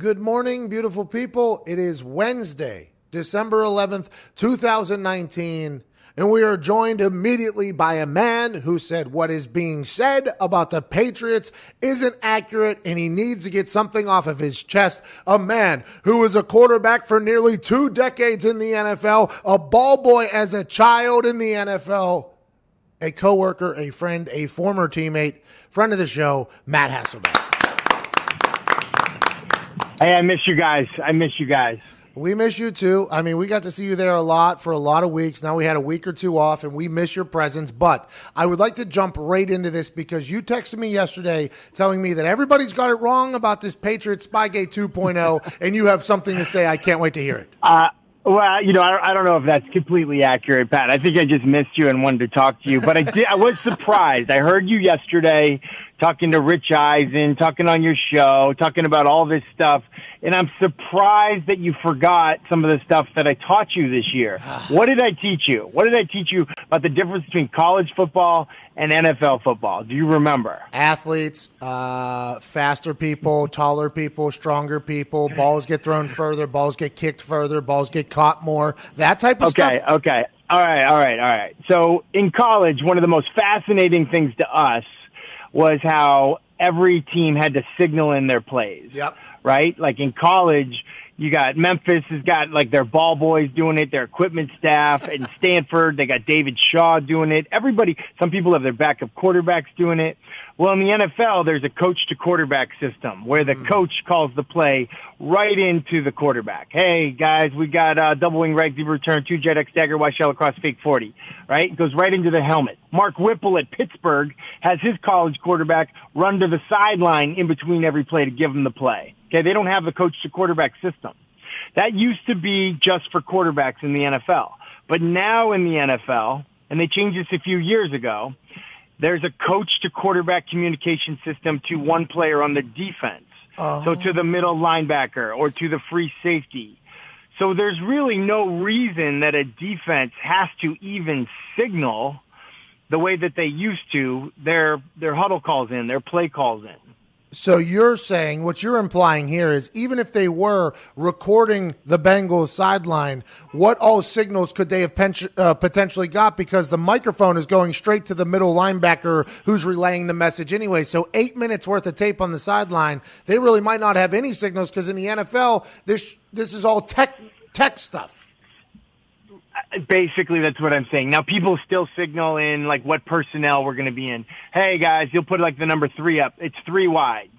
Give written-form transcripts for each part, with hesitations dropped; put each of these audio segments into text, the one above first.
Good morning, beautiful people. It is Wednesday, December 11th, 2019, and we are joined immediately by a man who said what is being said about the Patriots isn't accurate and he needs to get something off of his chest. A man who was a quarterback for nearly 2 decades in the NFL, a ball boy as a child in the NFL, a coworker, a friend, a former teammate, friend of the show, Matt Hasselbeck. Hey, I miss you guys. We miss you too. I mean, we got to see you there a lot for a lot of weeks. Now we had a week or two off, and we miss your presence. But I would like to jump right into this because you texted me yesterday telling me that everybody's got it wrong about this Patriots Spygate 2.0, and you have something to say. I can't wait to hear it. Well, I don't know if that's completely accurate, Pat. I think I just missed you and wanted to talk to you. But I was surprised. I heard you yesterday talking to Rich Eisen, talking on your show, talking about all this stuff. And I'm surprised that you forgot some of the stuff that I taught you this year. What did I teach you? What did I teach you about the difference between college football and NFL football? Do you remember? Athletes, faster people, taller people, stronger people, balls get thrown further, balls get kicked further, balls get caught more, that type of stuff. Okay. All right. So in college, one of the most fascinating things to us was how every team had to signal in their plays. Yep. Right? Like in college, you got Memphis has got like their ball boys doing it, their equipment staff. In Stanford, they got David Shaw doing it. Everybody, some people have their backup quarterbacks doing it. Well, in the NFL, there's a coach to quarterback system where the coach calls the play right into the quarterback. Hey, guys, we got double wing right deep return, 2 jet X dagger, Y shell across fake 40, right? It goes right into the helmet. Mark Whipple at Pittsburgh has his college quarterback run to the sideline in between every play to give him the play. Okay, they don't have the coach to quarterback system. That used to be just for quarterbacks in the NFL. But now in the NFL, and they changed this a few years ago, there's a coach to quarterback communication system to one player on the defense. So to the middle linebacker or to the free safety. So there's really no reason that a defense has to even signal the way that they used to their huddle calls in, their play calls in. So you're saying, what you're implying here is even if they were recording the Bengals sideline, what all signals could they have potentially got because the microphone is going straight to the middle linebacker who's relaying the message anyway. So 8 minutes worth of tape on the sideline, they really might not have any signals because in the NFL, this is all tech stuff. Basically, that's what I'm saying. Now, people still signal in, like, what personnel we're going to be in. Hey, guys, you'll put, like, the number 3 up. It's 3 wides.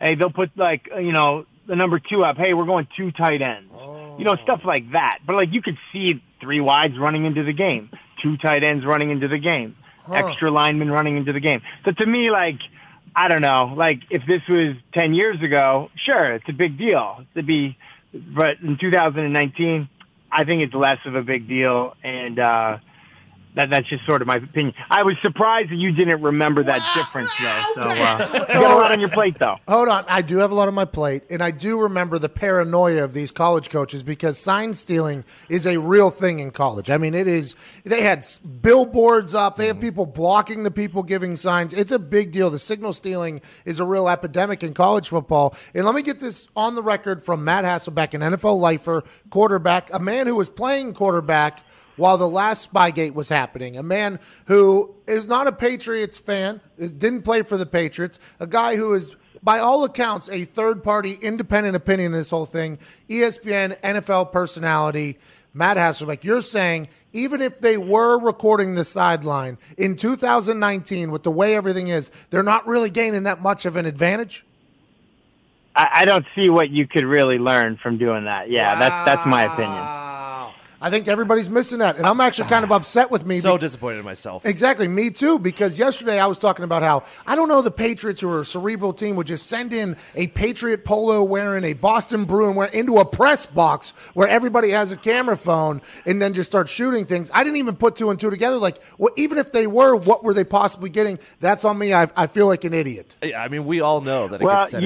Hey, they'll put, like, the number 2 up. Hey, we're going 2 tight ends. Stuff like that. But, like, you could see 3 wides running into the game, 2 tight ends running into the game, extra linemen running into the game. So, to me, like, I don't know. Like, if this was 10 years ago, sure, it's a big deal. But in 2019... I think it's less of a big deal, and that's just sort of my opinion. I was surprised that you didn't remember that difference, though. So you got a lot on your plate, though. Hold on. I do have a lot on my plate, and I do remember the paranoia of these college coaches because sign stealing is a real thing in college. I mean, it is. They had billboards up. They have people blocking the people giving signs. It's a big deal. The signal stealing is a real epidemic in college football. And let me get this on the record from Matt Hasselbeck, an NFL lifer, quarterback, a man who was playing quarterback while the last Spygate was happening, a man who is not a Patriots fan, didn't play for the Patriots, a guy who is, by all accounts, a third-party independent opinion in this whole thing, ESPN, NFL personality, Matt Hasselbeck. You're saying even if they were recording the sideline in 2019 with the way everything is, they're not really gaining that much of an advantage? I don't see what you could really learn from doing that. Yeah, that's my opinion. I think everybody's missing that, and I'm actually kind of upset with me. So disappointed in myself. Exactly, me too, because yesterday I was talking about how, I don't know, the Patriots, who are a cerebral team, would just send in a Patriot polo wearing, a Boston Bruin wearing, into a press box where everybody has a camera phone and then just start shooting things. I didn't even put 2 and 2 together. Like, even if they were, what were they possibly getting? That's on me. I feel like an idiot. Yeah, I mean, we all know that it gets sent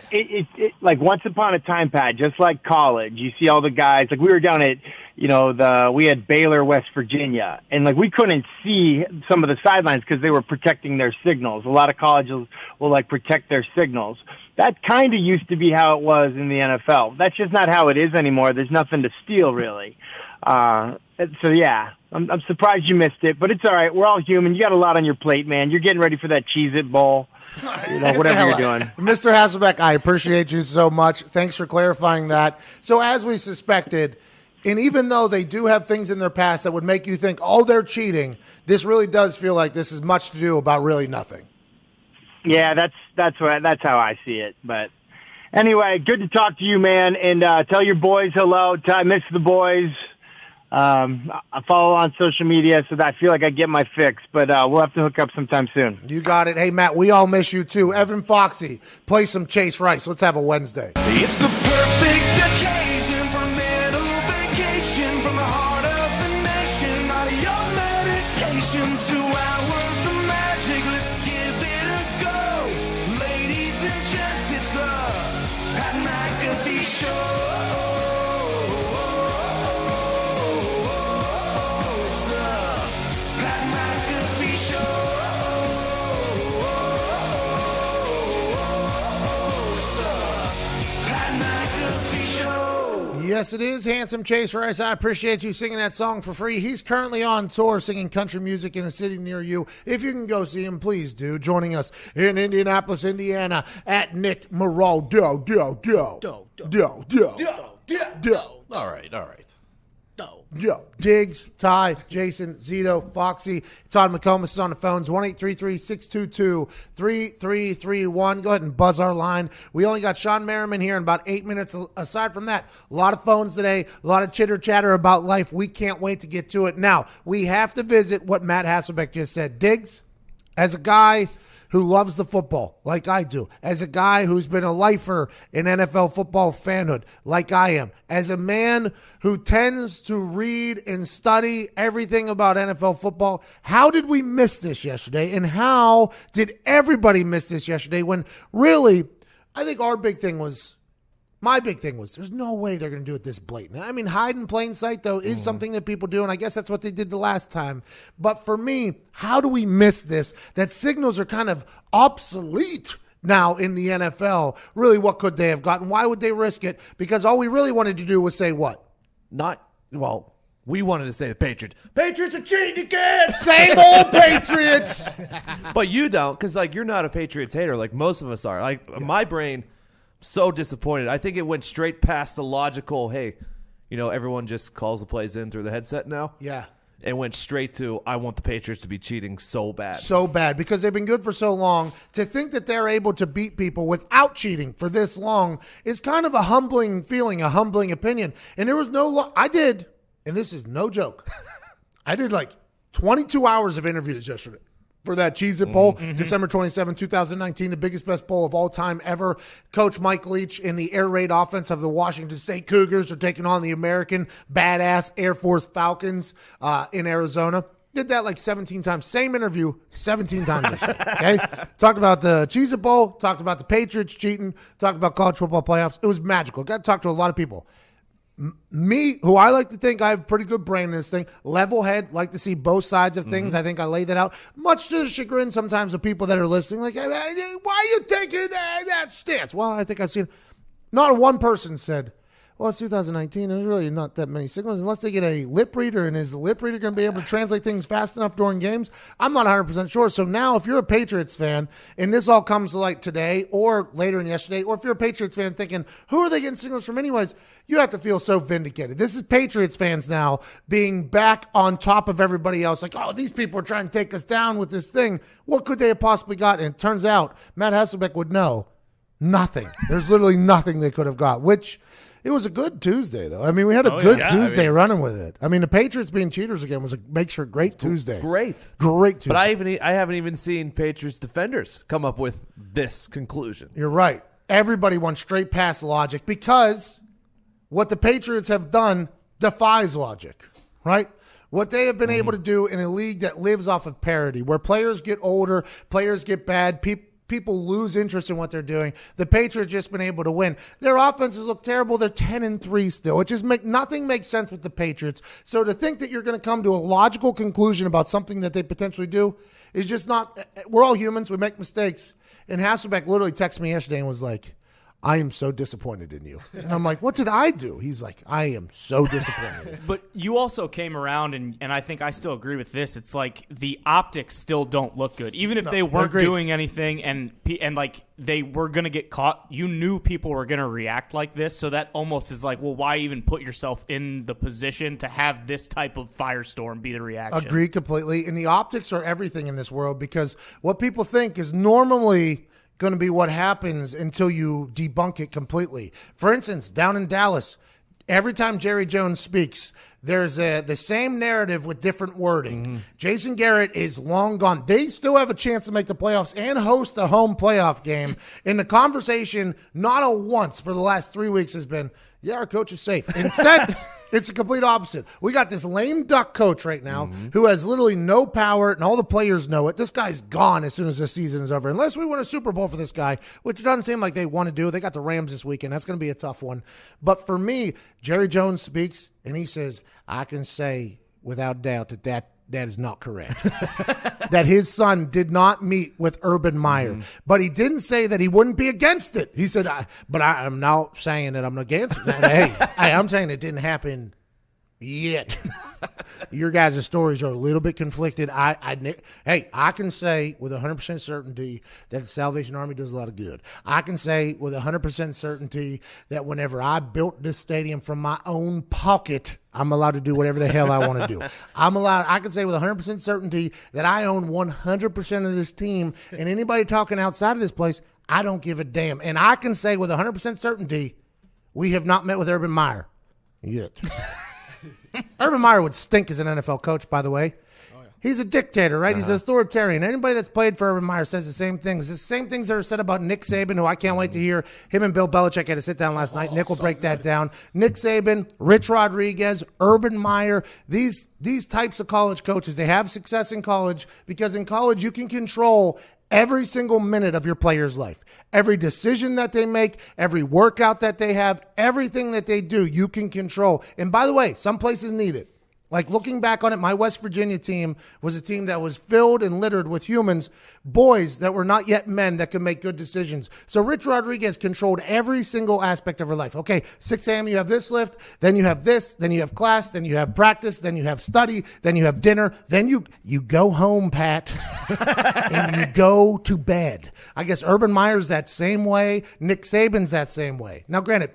it like once upon a time, Pat, just like college, you see all the guys, like we were down at we had Baylor, West Virginia, and like we couldn't see some of the sidelines because they were protecting their signals. A lot of colleges will like protect their signals. That kind of used to be how it was in the NFL. That's just not how it is anymore. There's nothing to steal really. So yeah, I'm surprised you missed it, but it's all right. We're all human. You got a lot on your plate, man. You're getting ready for that Cheez-It Bowl, whatever you're doing. Mr. Hasselbeck, I appreciate you so much. Thanks for clarifying that. So as we suspected, and even though they do have things in their past that would make you think, oh, they're cheating, this really does feel like this is much to do about really nothing. Yeah, that's how I see it. But anyway, good to talk to you, man, and tell your boys hello. I miss the boys. I follow on social media so that I feel like I get my fix, but we'll have to hook up sometime soon. You got it. Hey, Matt, we all miss you too. Evan Foxy, play some Chase Rice. Let's have a Wednesday. It's the perfect occasion for a little vacation from the heart of the nation. Not a young medication, 2 hours of magic. Let's give it a go. Ladies and gents, it's the Pat McAfee Show. Yes, it is Handsome Chase Rice. I appreciate you singing that song for free. He's currently on tour singing country music in a city near you. If you can go see him, please do. Joining us in Indianapolis, Indiana at Nick Moreau. All right. Yo, Diggs, Ty, Jason, Zito, Foxy, Todd McComas is on the phones, 1-833-622-3331. Go ahead and buzz our line. We only got Sean Merriman here in about 8 minutes. Aside from that, a lot of phones today, a lot of chitter-chatter about life. We can't wait to get to it. Now, we have to visit what Matt Hasselbeck just said. Diggs, as a guy who loves the football like I do, as a guy who's been a lifer in NFL football fanhood like I am, as a man who tends to read and study everything about NFL football, how did we miss this yesterday? And how did everybody miss this yesterday when really, I think my big thing was there's no way they're going to do it this blatant. I mean, hide in plain sight, though, is something that people do, and I guess that's what they did the last time. But for me, how do we miss this? That signals are kind of obsolete now in the NFL. Really, what could they have gotten? Why would they risk it? Because all we really wanted to do was say what? We wanted to say the Patriots. Patriots are cheating again. Same old Patriots. But you don't, because you're not a Patriots hater like most of us are. My brain, so disappointed. I think it went straight past the logical, hey, everyone just calls the plays in through the headset now. Yeah. And went straight to, I want the Patriots to be cheating so bad. So bad, because they've been good for so long. To think that they're able to beat people without cheating for this long is kind of a humbling feeling, a humbling opinion. And there was I did, and this is no joke, I did 22 hours of interviews yesterday for that Cheez-It Bowl, December 27, 2019, the biggest, best bowl of all time ever. Coach Mike Leach in the air raid offense of the Washington State Cougars are taking on the American badass Air Force Falcons in Arizona. Did that 17 times. Same interview, 17 times. Okay? Talked about the Cheez-It Bowl, talked about the Patriots cheating, talked about college football playoffs. It was magical. Got to talk to a lot of people. Me, who I like to think I have a pretty good brain in this thing, level head, like to see both sides of things. I think I laid that out, much to the chagrin sometimes of people that are listening, like, hey, why are you taking that stance? Well, I think I've seen, not one person said, well, it's 2019. There's really not that many signals unless they get a lip reader. And is the lip reader going to be able to translate things fast enough during games? I'm not 100% sure. So now if you're a Patriots fan and this all comes to light today or later in yesterday, or if you're a Patriots fan thinking, who are they getting signals from anyways? You have to feel so vindicated. This is Patriots fans now being back on top of everybody else. Like, oh, these people are trying to take us down with this thing. What could they have possibly got? And it turns out Matt Hasselbeck would know nothing. There's literally nothing they could have got, which... It was a good Tuesday, though. I mean, we had a good Tuesday running with it. I mean, the Patriots being cheaters again makes for a great Tuesday. Great Tuesday. But I haven't even seen Patriots defenders come up with this conclusion. You're right. Everybody went straight past logic because what the Patriots have done defies logic, right? What they have been able to do in a league that lives off of parity, where players get older, players get bad, people lose interest in what they're doing. The Patriots just been able to win. Their offenses look terrible. They're 10-3 still. It just nothing makes sense with the Patriots. So to think that you're going to come to a logical conclusion about something that they potentially do is just not. We're all humans. We make mistakes. And Hasselbeck literally texted me yesterday and was like, I am so disappointed in you. And I'm like, what did I do? He's like, I am so disappointed. But you also came around, and I think I still agree with this. It's like the optics still don't look good. Even if they weren't doing anything and like they were going to get caught, you knew people were going to react like this. So that almost is like, well, why even put yourself in the position to have this type of firestorm be the reaction? Agreed completely. And the optics are everything in this world, because what people think is normally going to be what happens until you debunk it completely. For instance, down in Dallas, every time Jerry Jones speaks, there's the same narrative with different wording. Mm-hmm. Jason Garrett is long gone. They still have a chance to make the playoffs and host a home playoff game. And the conversation, not a once for the last 3 weeks, has been, yeah, our coach is safe. Instead, it's the complete opposite. We got this lame duck coach right now who has literally no power, and all the players know it. This guy's gone as soon as the season is over, unless we win a Super Bowl for this guy, which doesn't seem like they want to do. They got the Rams this weekend. That's going to be a tough one. But for me, Jerry Jones speaks, and he says, I can say without doubt that is not correct. That his son did not meet with Urban Meyer. But he didn't say that he wouldn't be against it. He said, I'm not saying that I'm against it. Hey, I'm saying it didn't happen yet. Your guys' stories are a little bit conflicted. I can say with 100% certainty that the Salvation Army does a lot of good. I can say with 100% certainty that whenever I built this stadium from my own pocket, I'm allowed to do whatever the hell I want to do. I can say with 100% certainty that I own 100% of this team, and anybody talking outside of this place, I don't give a damn. And I can say with 100% certainty, we have not met with Urban Meyer yet. Urban Meyer would stink as an NFL coach, by the way. Oh, yeah. He's a dictator, right? He's an authoritarian. Anybody that's played for Urban Meyer says the same things. The same things that are said about Nick Saban, who I can't wait to hear. Him and Bill Belichick had to sit down last night. Nick will break that down. Nick Saban, Rich Rodriguez, Urban Meyer, these types of college coaches, they have success in college because in college you can control every single minute of your player's life. Every decision that they make, every workout that they have, everything that they do, you can control. And by the way, some places need it. Like looking back on it, my West Virginia team was a team that was filled and littered with humans, boys that were not yet men that could make good decisions. So Rich Rodriguez controlled every single aspect of her life. Okay, 6 a.m. you have this lift, then you have this, then you have class, then you have practice, then you have study, then you have dinner, then you go home, Pat, and you go to bed. I guess Urban Meyer's that same way. Nick Saban's that same way. Now, granted,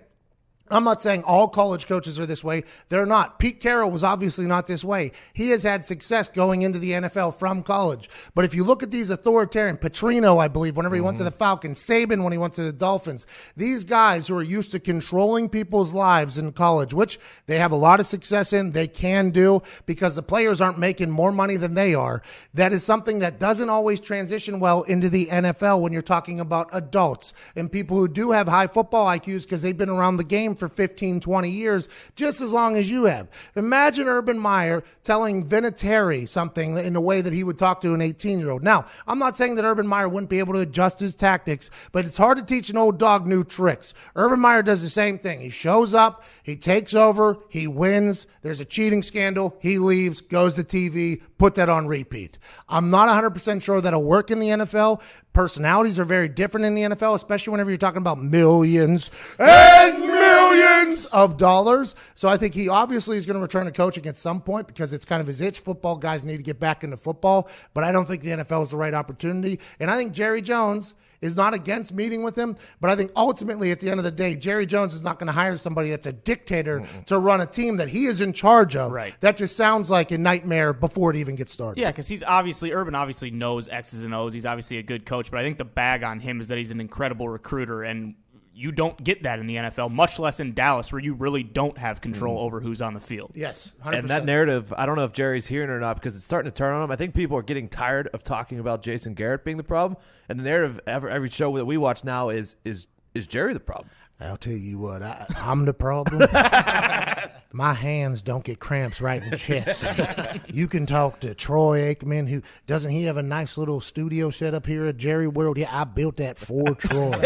I'm not saying all college coaches are this way. They're not. Pete Carroll was obviously not this way. He has had success going into the NFL from college. But if you look at these authoritarian, Petrino, I believe, whenever he went to the Falcons, Saban when he went to the Dolphins, these guys who are used to controlling people's lives in college, which they have a lot of success in, they can do because the players aren't making more money than they are. That is something that doesn't always transition well into the NFL when you're talking about adults and people who do have high football IQs because they've been around the game for 15, 20 years, just as long as you have. Imagine Urban Meyer telling Vinatieri something in the way that he would talk to an 18-year-old. Now, I'm not saying that Urban Meyer wouldn't be able to adjust his tactics, but it's hard to teach an old dog new tricks. Urban Meyer does the same thing. He shows up, he takes over, he wins, there's a cheating scandal, he leaves, goes to TV, put that on repeat. I'm not 100% sure that'll work in the NFL. Personalities are very different in the NFL, especially whenever you're talking about millions and millions of dollars. So I think he obviously is going to return to coaching at some point because it's kind of his itch. Football guys need to get back into football, but I don't think the NFL is the right opportunity. And I think Jerry Jones is not against meeting with him, but I think ultimately at the end of the day, Jerry Jones is not going to hire somebody that's a dictator to run a team that he is in charge of. Right. That just sounds like a nightmare before it even gets started. Yeah, because Urban obviously knows X's and O's. He's obviously a good coach, but I think the bag on him is that he's an incredible recruiter, and you don't get that in the NFL, much less in Dallas, where you really don't have control over who's on the field. Yes, 100%. And that narrative, I don't know if Jerry's hearing it or not because it's starting to turn on him. I think people are getting tired of talking about Jason Garrett being the problem, and the narrative every show that we watch now is Jerry the problem? I'll tell you what, I'm the problem. My hands don't get cramps writing checks. You can talk to Troy Aikman, who doesn't he have a nice little studio set up here at Jerry World? Yeah, I built that for Troy.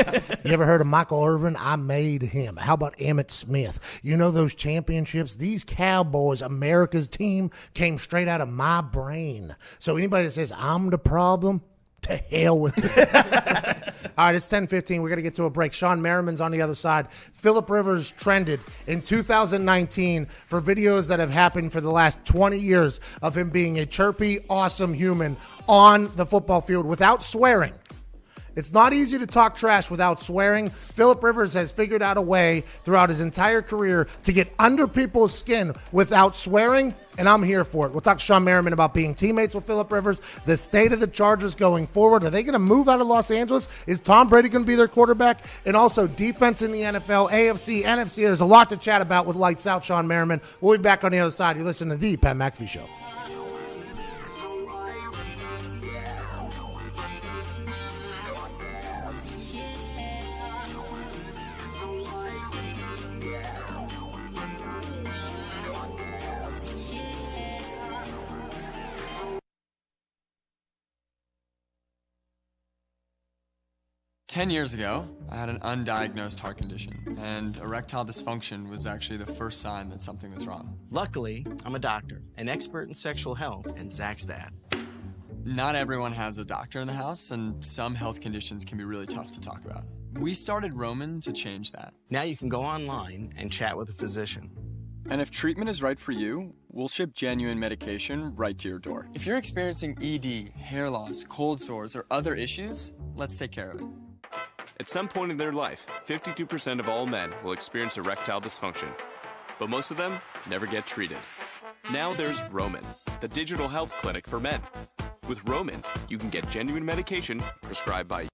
You ever heard of Michael Irvin? I made him. How about Emmitt Smith? You know those championships? These Cowboys, America's team, came straight out of my brain. So anybody that says I'm the problem, to hell with it. All right, it's 10:15. We're going to get to a break. Sean Merriman's on the other side. Phillip Rivers trended in 2019 for videos that have happened for the last 20 years of him being a chirpy, awesome human on the football field without swearing. It's not easy to talk trash without swearing. Phillip Rivers has figured out a way throughout his entire career to get under people's skin without swearing, and I'm here for it. We'll talk to Sean Merriman about being teammates with Phillip Rivers, the state of the Chargers going forward. Are they going to move out of Los Angeles? Is Tom Brady going to be their quarterback? And also defense in the NFL, AFC, NFC. There's a lot to chat about with Lights Out, Sean Merriman. We'll be back on the other side. You listen to the Pat McAfee Show. Ten years ago, I had an undiagnosed heart condition, and erectile dysfunction was actually the first sign that something was wrong. Luckily, I'm a doctor, an expert in sexual health, and Zach's dad. Not everyone has a doctor in the house, and some health conditions can be really tough to talk about. We started Roman to change that. Now you can go online and chat with a physician. And if treatment is right for you, we'll ship genuine medication right to your door. If you're experiencing ED, hair loss, cold sores, or other issues, let's take care of it. At some point in their life, 52% of all men will experience erectile dysfunction, but most of them never get treated. Now there's Roman, the digital health clinic for men. With Roman, you can get genuine medication prescribed by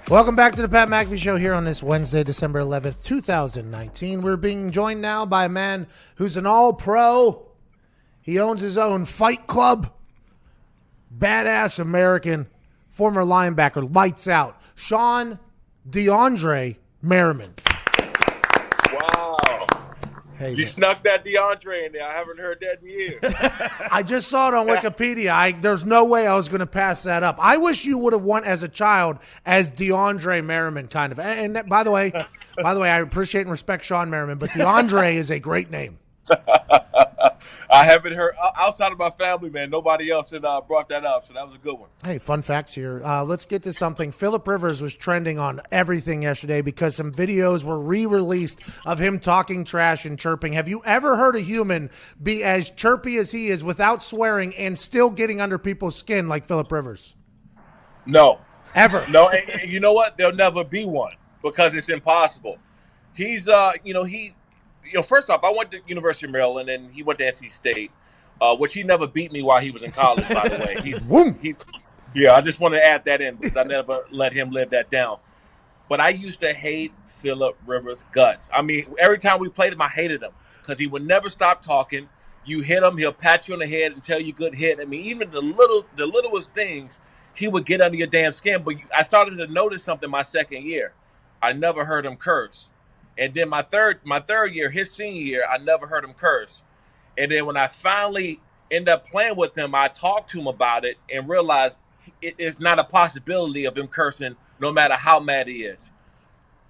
Welcome back to the Pat McAfee Show here on this Wednesday, December 11th, 2019. We're being joined now by a man who's an all-pro. He owns his own fight club. Badass American, former linebacker, lights out. Sean DeAndre Merriman. Wow. Hey, you man. snuck that DeAndre in there. I haven't heard that in years. I just saw it on Wikipedia. There's no way I was going to pass that up. I wish you would have won as a child as DeAndre Merriman, kind of. And that, by the way, I appreciate and respect Sean Merriman, but DeAndre is a great name. I haven't heard outside of my family, man. Nobody else had brought that up, so that was a good one. Hey, fun facts here. Let's get to something. Phillip Rivers was trending on everything yesterday because some videos were re-released of him talking trash and chirping. Have you ever heard a human be as chirpy as he is without swearing and still getting under people's skin like Phillip Rivers? No. Ever. No, and you know what? There'll never be one because it's impossible. He's, first off, I went to University of Maryland, and he went to NC State, which he never beat me while he was in college, by the way. Yeah, I just want to add that in because I never let him live that down. But I used to hate Phillip Rivers' guts. I mean, every time we played him, I hated him because he would never stop talking. You hit him, he'll pat you on the head and tell you good hit. I mean, even the littlest things, he would get under your damn skin. But I started to notice something my second year. I never heard him curse. And then my third year, his senior year, I never heard him curse. And then when I finally end up playing with him, I talked to him about it and realized it is not a possibility of him cursing no matter how mad he is.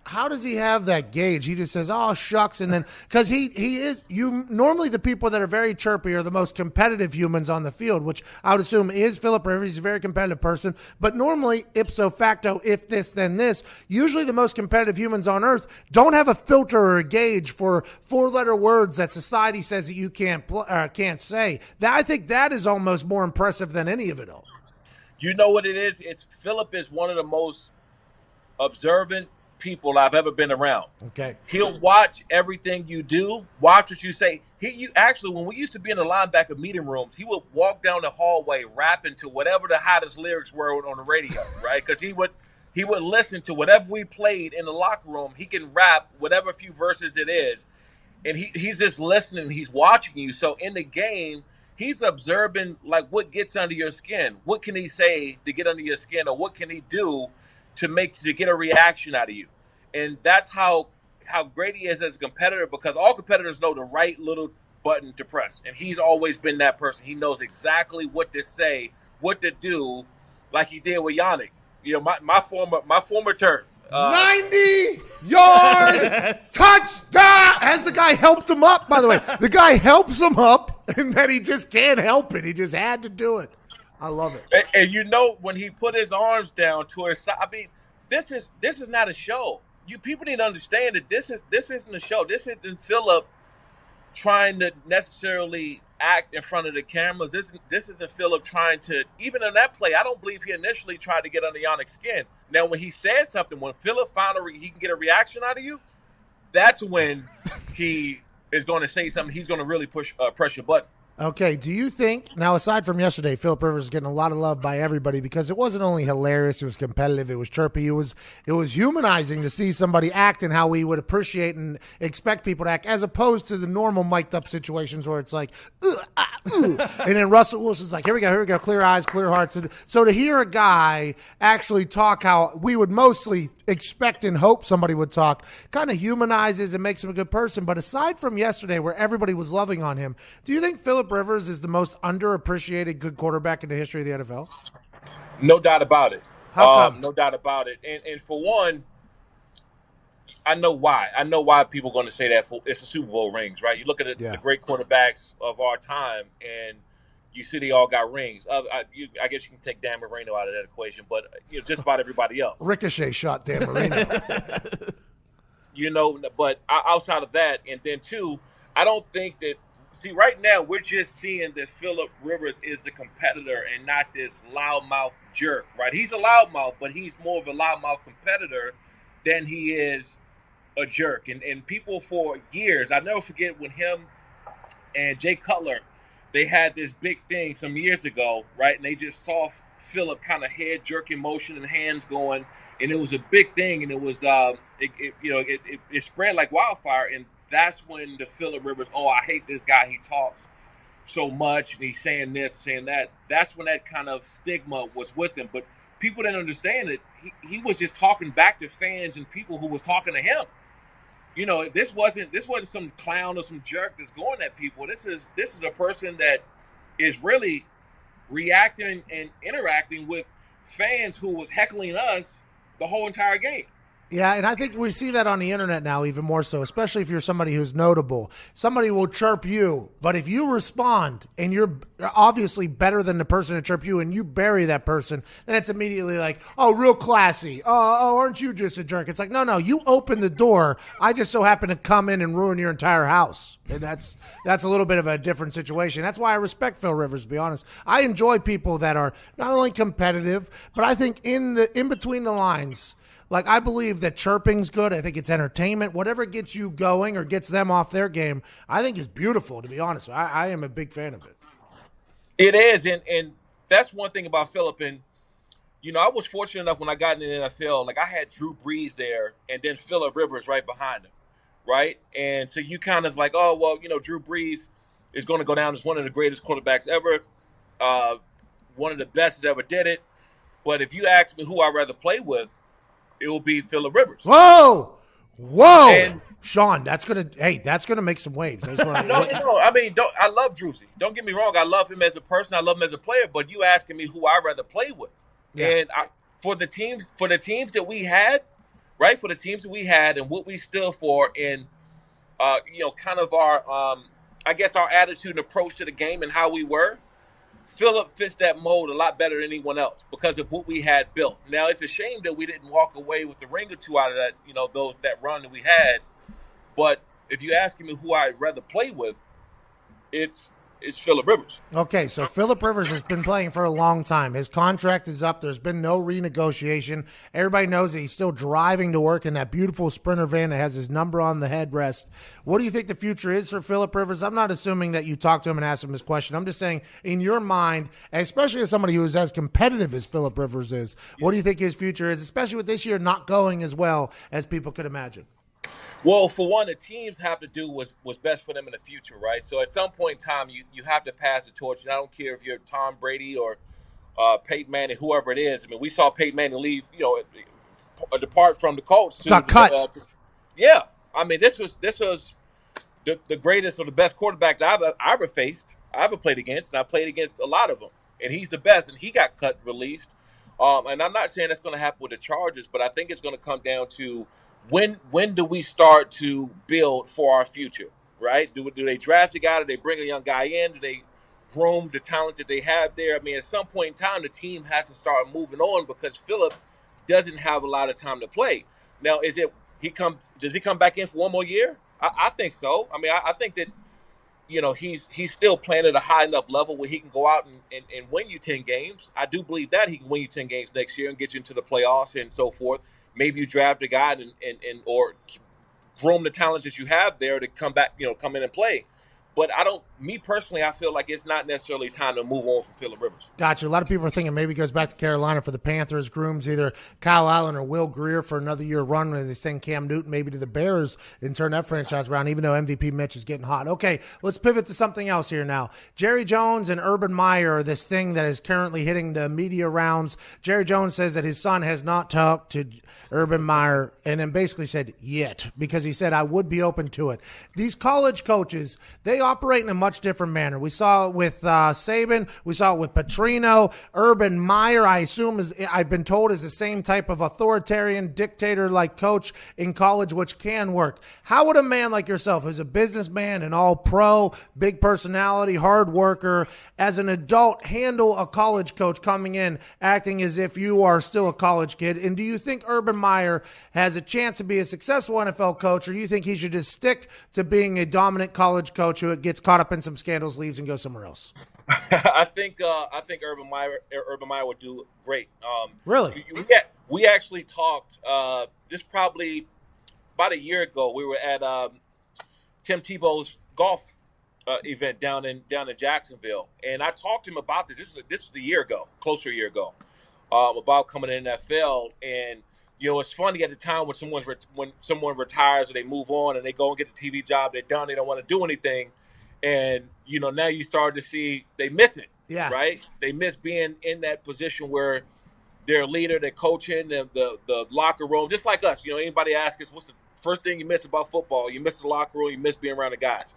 How does he have that gauge? He just says, "Oh shucks," and then because he is normally the people that are very chirpy are the most competitive humans on the field, which I would assume is Phillip Rivers. He's a very competitive person, but normally ipso facto, if this then this, usually the most competitive humans on earth don't have a filter or a gauge for 4-letter words that society says that you can't say. That I think that is almost more impressive than any of it all. You know what it is? Phillip is one of the most observant people I've ever been around. Okay. He'll watch everything you do, watch what you say. You actually, when we used to be in the linebacker meeting rooms, he would walk down the hallway rapping to whatever the hottest lyrics were on the radio, right? Because he would listen to whatever we played in the locker room. He can rap whatever few verses it is, and he's just listening. He's watching you. So in the game, he's observing like what gets under your skin. What can he say to get under your skin, or what can he do to get a reaction out of you? And that's how great he is as a competitor, because all competitors know the right little button to press. And he's always been that person. He knows exactly what to say, what to do, like he did with Yannick. You know, my former turn. 90-yard touchdown! Has the guy helped him up, by the way? The guy helps him up, and then he just can't help it. He just had to do it. I love it. And you know, when he put his arms down to his side, I mean, this is not a show. You people need to understand that this isn't a show. This isn't Phillip trying to necessarily act in front of the cameras. This isn't Phillip trying to, even in that play, I don't believe he initially tried to get under Yannick's skin. Now, when he said something, when Phillip found he can get a reaction out of you, that's when he is going to say something. He's going to really press your button. Okay, do you think, now aside from yesterday, Phillip Rivers is getting a lot of love by everybody because it wasn't only hilarious, it was competitive, it was chirpy, it was humanizing to see somebody act and how we would appreciate and expect people to act, as opposed to the normal mic'd up situations where it's like, and then Russell Wilson's like, here we go, clear eyes, clear hearts. So to hear a guy actually talk how we would mostly expect and hope somebody would talk kind of humanizes and makes him a good person. But aside from yesterday where everybody was loving on him, do you think Phillip Rivers is the most underappreciated good quarterback in the history of the NFL? No doubt about it. How come? No doubt about it. And for one, I know why. I know why people are going to say that. It's the Super Bowl rings, right? You look at the great quarterbacks of our time, and you see they all got rings. I guess you can take Dan Marino out of that equation, but just about everybody else. Ricochet shot Dan Marino. But outside of that, and then two, I don't think that. See, right now we're just seeing that Phillip Rivers is the competitor and not this loudmouth jerk, right? He's a loudmouth, but he's more of a loudmouth competitor than he is a jerk. And people for years, I never forget when him and Jay Cutler they had this big thing some years ago, right? And they just saw Philip kind of head jerking motion and hands going, and it was a big thing, and it was it spread like wildfire, and that's when the Philip Rivers, oh, I hate this guy, he talks so much, and he's saying this, saying that. That's when that kind of stigma was with him. But people didn't understand it. He was just talking back to fans and people who was talking to him. You know, this wasn't some clown or some jerk that's going at people. This is a person that is really reacting and interacting with fans who was heckling us the whole entire game. Yeah, and I think we see that on the internet now even more so, especially if you're somebody who's notable. Somebody will chirp you, but if you respond and you're obviously better than the person to chirp you and you bury that person, then it's immediately like, oh, real classy. Oh, aren't you just a jerk? It's like, no, you open the door. I just so happen to come in and ruin your entire house. And that's a little bit of a different situation. That's why I respect Phil Rivers, to be honest. I enjoy people that are not only competitive, but I think in between the lines, like, I believe that chirping's good. I think it's entertainment. Whatever gets you going or gets them off their game, I think is beautiful, to be honest. I am a big fan of it. It is, and that's one thing about Philip. And, you know, I was fortunate enough when I got in the NFL, like I had Drew Brees there and then Philip Rivers right behind him, right? And so you kind of like, oh, well, you know, Drew Brees is going to go down as one of the greatest quarterbacks ever, one of the best that ever did it. But if you ask me who I'd rather play with, it will be Philip Rivers. Whoa! And, Sean, that's gonna make some waves. No. I mean, I love Drewsy. Don't get me wrong. I love him as a person. I love him as a player. But you asking me who I'd rather play with, and for the teams that we had, right? For the teams that we had and what we stood for, and kind of our, I guess our attitude and approach to the game and how we were. Philip fits that mold a lot better than anyone else because of what we had built. Now, it's a shame that we didn't walk away with the ring or two out of that, that run that we had. But if you ask me who I'd rather play with, it's Philip Rivers. Okay, so Philip Rivers has been playing for a long time. His contract is up. There's been no renegotiation. Everybody knows that he's still driving to work in that beautiful Sprinter van that has his number on the headrest. What do you think the future is for Philip Rivers? I'm not assuming that you talked to him and asked him this question. I'm just saying, in your mind, especially as somebody who is as competitive as Philip Rivers is, what do you think his future is, especially with this year not going as well as people could imagine? Well, for one, the teams have to do what's best for them in the future, right? So at some point in time, you have to pass the torch. And I don't care if you're Tom Brady or Peyton Manning, whoever it is. I mean, we saw Peyton Manning leave, depart from the Colts. Got cut. Yeah. I mean, this was the greatest or the best quarterback that I've ever faced, I ever played against, and I played against a lot of them. And he's the best, and he got cut, released. And I'm not saying that's going to happen with the Chargers, but I think it's going to come down to when do we start to build for our future, right? Do they draft a guy? Do they bring a young guy in? Do they groom the talent that they have there? I mean, at some point in time, the team has to start moving on because Philip doesn't have a lot of time to play. Now, does he come back in for one more year? I think so. I mean, I think that, he's still playing at a high enough level where he can go out and win you 10 games. I do believe that he can win you 10 games next year and get you into the playoffs and so forth. Maybe you draft a guy and or groom the talents that you have there to come back, come in and play. But me personally, I feel like it's not necessarily time to move on from Philip Rivers. Gotcha. A lot of people are thinking maybe he goes back to Carolina for the Panthers, grooms either Kyle Allen or Will Greer for another year run when they send Cam Newton maybe to the Bears and turn that franchise around, even though MVP Mitch is getting hot. Okay, let's pivot to something else here now. Jerry Jones and Urban Meyer are this thing that is currently hitting the media rounds. Jerry Jones says that his son has not talked to Urban Meyer and then basically said yet because he said, I would be open to it. These college coaches, they operate in a much different manner. We saw it with Saban. We saw it with Petrino. Urban Meyer, I assume, I've been told, is the same type of authoritarian dictator-like coach in college, which can work. How would a man like yourself, who's a businessman and all pro, big personality, hard worker, as an adult, handle a college coach coming in, acting as if you are still a college kid? And do you think Urban Meyer has a chance to be a successful NFL coach, or do you think he should just stick to being a dominant college coach who gets caught up in some scandals, leaves, and goes somewhere else? I think Urban Meyer would do great. Really? We actually talked this probably about a year ago. We were at Tim Tebow's golf event down in Jacksonville, and I talked to him about this. This was a year ago, close to a year ago, about coming in the NFL. And it's funny at the time when someone retires or they move on and they go and get the TV job, they're done, they don't want to do anything, and now you start to see they miss it. Yeah. Right. They miss being in that position where they're a leader, they're coaching, the locker room, just like us. Anybody asks us, what's the first thing you miss about football? You miss the locker room, you miss being around the guys.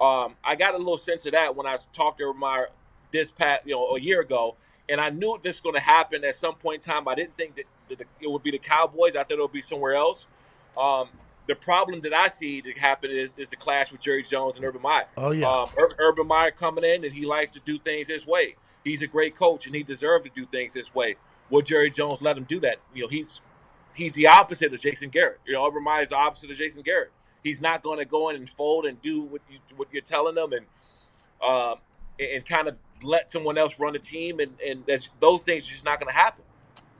I got a little sense of that when I talked to Urban a year ago, and I knew this was going to happen at some point in time. I didn't think that it would be the Cowboys. I thought it would be somewhere else. The problem that I see to happen is the clash with Jerry Jones and Urban Meyer. Oh, yeah. Urban Meyer coming in, and he likes to do things his way. He's a great coach, and he deserves to do things his way. Will Jerry Jones let him do that? He's the opposite of Jason Garrett. Urban Meyer is the opposite of Jason Garrett. He's not going to go in and fold and do what you're telling them and kind of let someone else run the team. And those things are just not going to happen.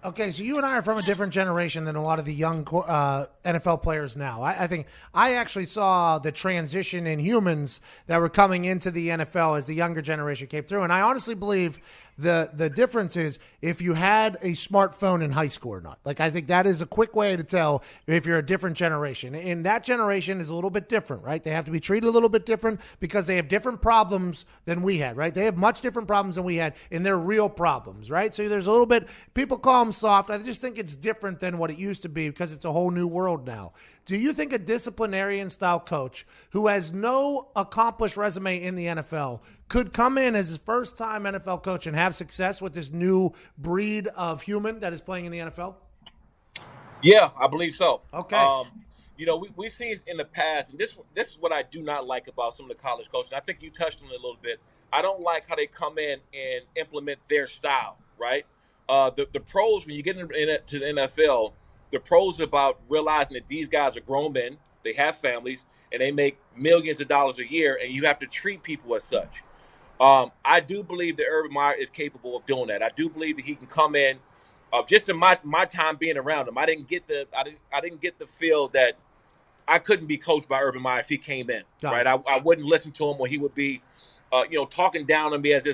Okay, so you and I are from a different generation than a lot of the young NFL players now. I think I actually saw the transition in humans that were coming into the NFL as the younger generation came through. And I honestly believe the difference is if you had a smartphone in high school or not. Like, I think that is a quick way to tell if you're a different generation. And that generation is a little bit different, right? They have to be treated a little bit different because they have different problems than we had, right? They have much different problems than we had, and they're real problems, right? So there's a little bit, people call them soft. I just think it's different than what it used to be because it's a whole new world now. Do you think a disciplinarian style coach who has no accomplished resume in the NFL could come in as his first time NFL coach and have success with this new breed of human that is playing in the NFL? Yeah, I believe so. Okay. We've seen in the past, and this is what I do not like about some of the college coaches. I think you touched on it a little bit. I don't like how they come in and implement their style, right? The pros, when you get into the NFL, the pros are about realizing that these guys are grown men, they have families, and they make millions of dollars a year, and you have to treat people as such. I do believe that Urban Meyer is capable of doing that. I do believe that he can come in. Just in my time being around him, I didn't get the feel that I couldn't be coached by Urban Meyer if he came in. Right? I wouldn't listen to him when he would be, talking down on me as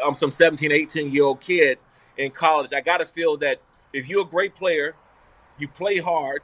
I'm some 17, 18-year-old kid in college. I got to feel that if you're a great player, you play hard,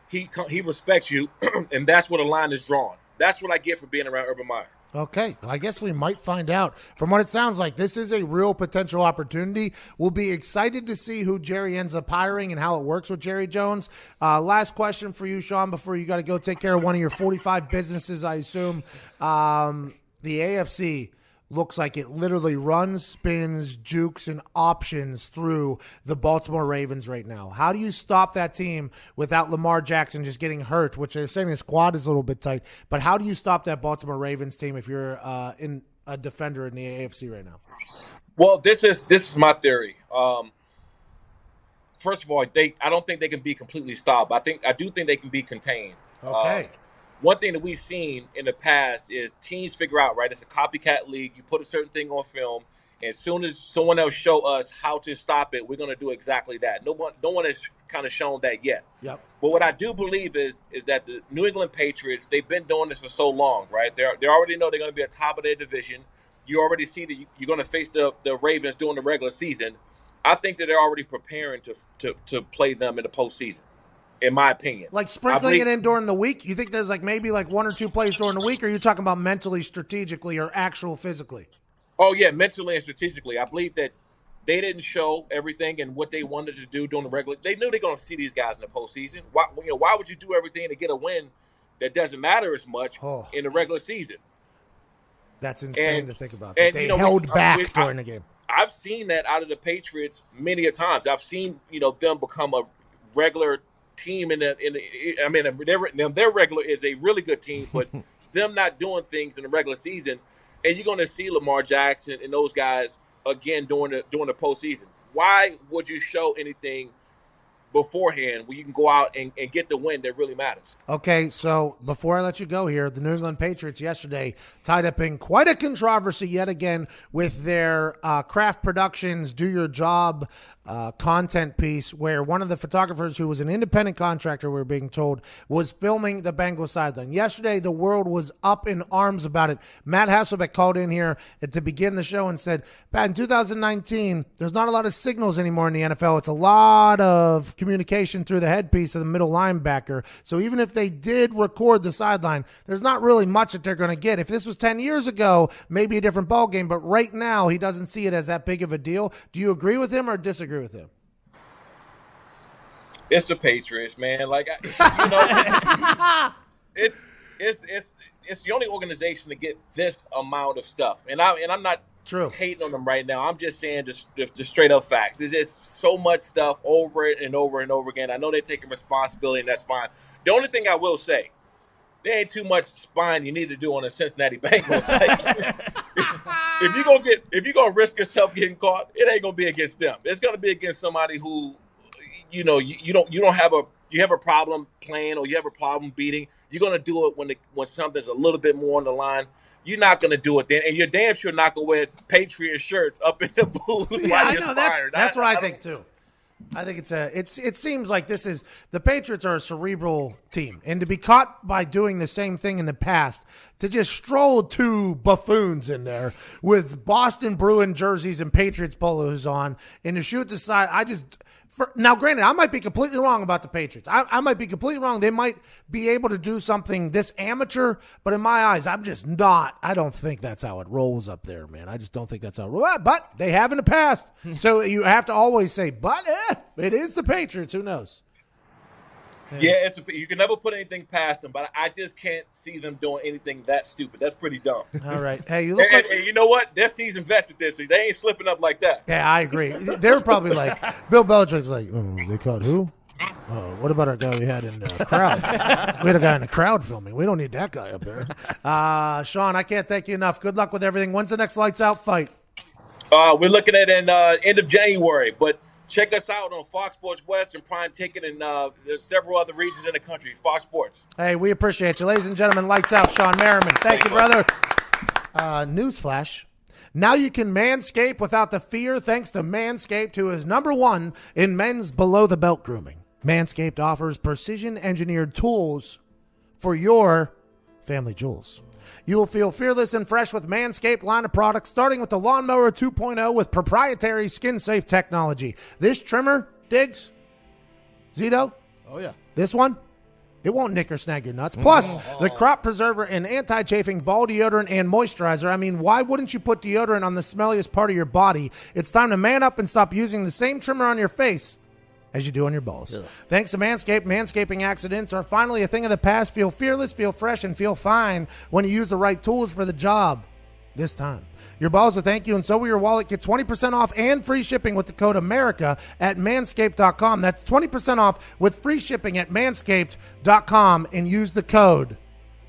he respects you, and that's where the line is drawn. That's what I get for being around Urban Meyer. Okay, I guess we might find out. From what it sounds like, this is a real potential opportunity. We'll be excited to see who Jerry ends up hiring and how it works with Jerry Jones. Last question for you, Sean, before you got to go take care of one of your 45 businesses, I assume. The AFC looks like it literally runs, spins, jukes, and options through the Baltimore Ravens right now. How do you stop that team without Lamar Jackson just getting hurt, which they're saying his squad is a little bit tight, but how do you stop that Baltimore Ravens team if you're in a defender in the AFC right now? Well, this is my theory. First of all, I don't think they can be completely stopped. I do think they can be contained. Okay. One thing that we've seen in the past is teams figure out, right, it's a copycat league. You put a certain thing on film, and as soon as someone else show us how to stop it, we're going to do exactly that. No one has kind of shown that yet. Yep. But what I do believe is that the New England Patriots, they've been doing this for so long, right? They already know they're going to be at top of their division. You already see that you're going to face the Ravens during the regular season. I think that they're already preparing to play them in the postseason. In my opinion. Like sprinkling it in during the week? You think there's maybe one or two plays during the week, or are you talking about mentally, strategically, or actual physically? Oh, yeah, mentally and strategically. I believe that they didn't show everything and what they wanted to do during the regular. They knew they're going to see these guys in the postseason. Why would you do everything to get a win that doesn't matter as much in the regular season? That's insane to think about. They held back during the game. I've seen that out of the Patriots many a times. I've seen them become a regular team their regular is a really good team, but them not doing things in the regular season, and you're going to see Lamar Jackson and those guys again during the postseason. Why would you show anything beforehand where you can go out and get the win that really matters. Okay, so before I let you go here, the New England Patriots yesterday tied up in quite a controversy yet again with their Craft Productions Do Your Job content piece, where one of the photographers, who was an independent contractor, we're being told, was filming the Bengals sideline. Yesterday, the world was up in arms about it. Matt Hasselbeck called in here to begin the show and said, Pat, in 2019, there's not a lot of signals anymore in the NFL. It's a lot of communication through the headpiece of the middle linebacker. So even if they did record the sideline, there's not really much that they're going to get. If this was 10 years ago, maybe a different ballgame, but right now he doesn't see it as that big of a deal. Do you agree with him or disagree with him? It's the Patriots, man. Like, it's the only organization to get this amount of stuff, and I'm not hating on them right now. I'm just saying just straight up facts. There's just so much stuff over it and over and over again. I know they're taking responsibility, and that's fine. The only thing I will say, there ain't too much spine you need to do on the Cincinnati Bengals. If you're gonna risk yourself getting caught, it ain't gonna be against them. It's gonna be against somebody who, you don't have a problem playing, or you have a problem beating. You're gonna do it when something's a little bit more on the line. You're not gonna do it then, and you're damn sure not gonna wear Patriot shirts up in the booth. Yeah, I know that's what I think too. I think it seems like the Patriots are a cerebral team, and to be caught by doing the same thing in the past, to just stroll two buffoons in there with Boston Bruin jerseys and Patriots polos on, and to shoot the side, now, granted, I might be completely wrong about the Patriots. I might be completely wrong. They might be able to do something this amateur, but in my eyes, I'm just not. I don't think that's how it rolls up there, man. I just don't think that's how it rolls. But they have in the past. So you have to always say, but it is the Patriots. Who knows? Yeah, you can never put anything past them, but I just can't see them doing anything that stupid. That's pretty dumb. All right. Hey, you look and you know what? Their season vested this, so they ain't slipping up like that. Yeah, I agree. They're probably like, Bill Belichick's like, they caught who? What about our guy we had in the crowd? We had a guy in the crowd filming. We don't need that guy up there. Sean, I can't thank you enough. Good luck with everything. When's the next Lights Out fight? We're looking at an end of January, but check us out on Fox Sports West and Prime Ticket, and there's several other regions in the country. Fox Sports. Hey, we appreciate you. Ladies and gentlemen, Lights Out, Sean Merriman. Thank you, brother. Newsflash. Now you can manscape without the fear thanks to Manscaped, who is #1 in men's below-the-belt grooming. Manscaped offers precision-engineered tools for your family jewels. You will feel fearless and fresh with Manscaped line of products, starting with the Lawnmower 2.0 with proprietary skin-safe technology. This trimmer, Diggs, Zito. Oh, yeah. This one, it won't nick or snag your nuts. Plus, the crop preserver and anti-chafing ball deodorant and moisturizer. I mean, why wouldn't you put deodorant on the smelliest part of your body? It's time to man up and stop using the same trimmer on your face as you do on your balls. Ugh. Thanks to Manscaped, manscaping accidents are finally a thing of the past. Feel fearless, feel fresh, and feel fine when you use the right tools for the job this time. Your balls will thank you, and so will your wallet. Get 20% off and free shipping with the code AMERICA at manscaped.com. That's 20% off with free shipping at manscaped.com, and use the code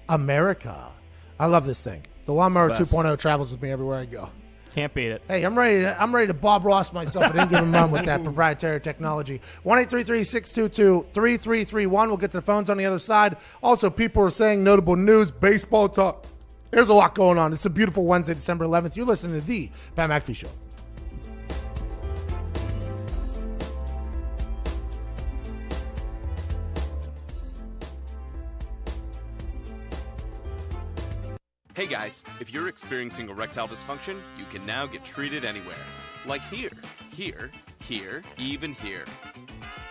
AMERICA. I love this thing. The Lawnmower 2.0 travels with me everywhere I go. Can't beat it. Hey, I'm ready to Bob Ross myself. I didn't give him run with that proprietary technology. 1-833-622-3331. We'll get to the phones on the other side. Also, people are saying notable news, baseball talk. There's a lot going on. It's a beautiful Wednesday, December 11th. You're listening to the Pat McAfee Show. Hey guys, if you're experiencing erectile dysfunction, you can now get treated anywhere. Like here, here, here, even here.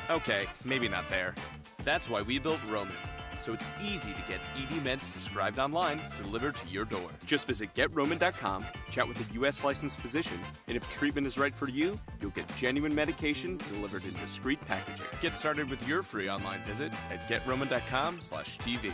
Okay, maybe not there. That's why we built Roman. So it's easy to get ED meds prescribed online, delivered to your door. Just visit GetRoman.com, chat with a U.S. licensed physician, and if treatment is right for you, you'll get genuine medication delivered in discreet packaging. Get started with your free online visit at GetRoman.com/TV.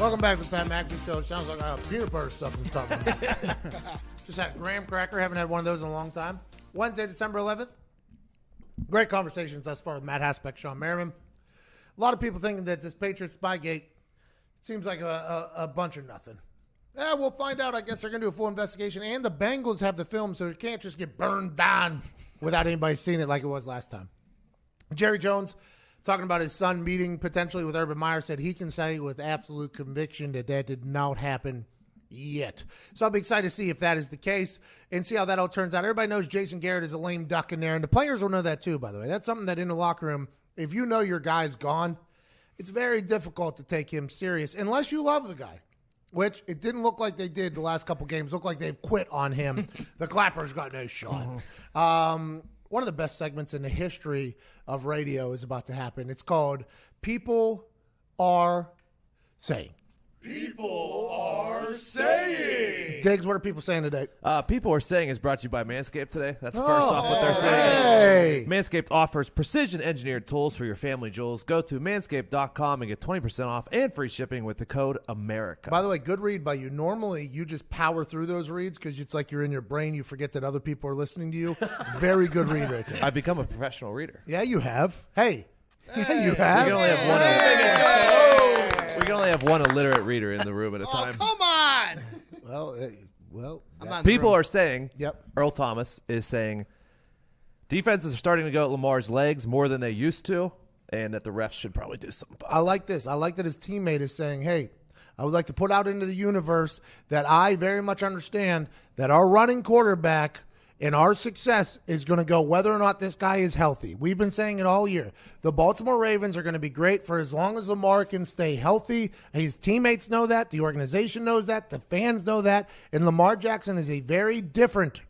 Welcome back to the Pat McAfee Show. Sounds like I have peanut butter stuff in top of me. Just had a graham cracker. Haven't had one of those in a long time. Wednesday, December 11th. Great conversations thus far with Matt Haspeck, Sean Merriman. A lot of people thinking that this Patriots Spygate seems like a bunch of nothing. Yeah, we'll find out. I guess they're going to do a full investigation. And the Bengals have the film, so it can't just get burned down without anybody seeing it like it was last time. Jerry Jones, talking about his son meeting potentially with Urban Meyer, said he can say with absolute conviction that did not happen yet. So I'll be excited to see if that is the case and see how that all turns out. Everybody knows Jason Garrett is a lame duck in there, and the players will know that too, by the way. That's something that in the locker room, if you know your guy's gone, it's very difficult to take him serious unless you love the guy, which it didn't look like they did the last couple games. Looked like they've quit on him. The Clappers got no shot. One of the best segments in the history of radio is about to happen. It's called People Are Saying. People are saying. Diggs, what are people saying today? People are saying is brought to you by Manscaped today. That's first off what they're Hey. saying. Manscaped offers precision-engineered tools for your family jewels. Go to manscaped.com and get 20% off and free shipping with the code America. By the way, good read by you. Normally, you just power through those reads because it's like you're in your brain. You forget that other people are listening to you. Very good read right there. I've become a professional reader. Yeah, you have. Hey. Yeah, you have. We can only have one illiterate reader in the room at a time. Come on. People are saying, Yep. Earl Thomas is saying, defenses are starting to go at Lamar's legs more than they used to, and that the refs should probably do something about it. I like this. I like that his teammate is saying, hey, I would like to put out into the universe that I very much understand that our running quarterback and our success is going to go whether or not this guy is healthy. We've been saying it all year. The Baltimore Ravens are going to be great for as long as Lamar can stay healthy. His teammates know that. The organization knows that. The fans know that. And Lamar Jackson is a very different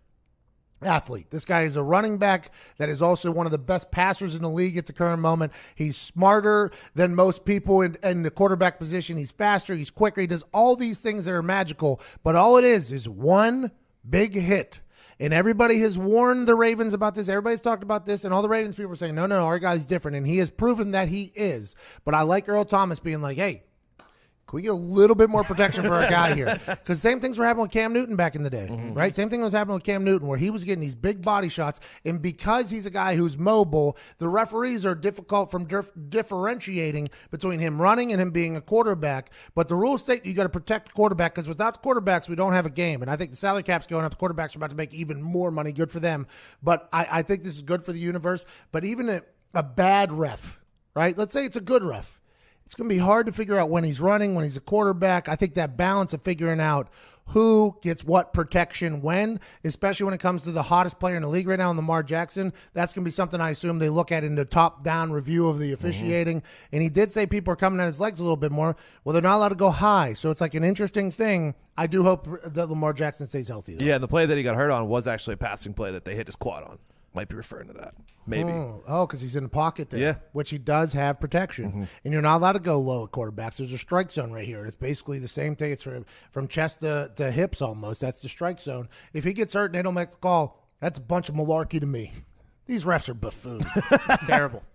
athlete. This guy is a running back that is also one of the best passers in the league at the current moment. He's smarter than most people in the quarterback position. He's faster. He's quicker. He does all these things that are magical. But all it is one big hit. And everybody has warned the Ravens about this. Everybody's talked about this. And all the Ravens people are saying, no, our guy's different. And he has proven that he is. But I like Earl Thomas being like, hey, can we get a little bit more protection for our guy here? Because same things were happening with Cam Newton back in the day, right? Same thing was happening with Cam Newton where he was getting these big body shots. And because he's a guy who's mobile, the referees are difficult from differentiating between him running and him being a quarterback. But the rules state you got to protect the quarterback because without the quarterbacks, we don't have a game. And I think the salary cap's going up. The quarterbacks are about to make even more money. Good for them. But I think this is good for the universe. But even a bad ref, right? Let's say it's a good ref. It's going to be hard to figure out when he's running, when he's a quarterback. I think that balance of figuring out who gets what protection when, especially when it comes to the hottest player in the league right now, Lamar Jackson, that's going to be something I assume they look at in the top-down review of the officiating. And he did say people are coming at his legs a little bit more. Well, they're not allowed to go high, so it's like an interesting thing. I do hope that Lamar Jackson stays healthy, though. Yeah, and the play that he got hurt on was actually a passing play that they hit his quad on. Might be referring to that. Maybe. Oh, because he's in the pocket there. Yeah. Which he does have protection. And you're not allowed to go low at quarterbacks. There's a strike zone right here. It's basically the same thing. It's from chest to hips almost. That's the strike zone. If he gets hurt and they don't make the call, that's a bunch of malarkey to me. These refs are buffoon.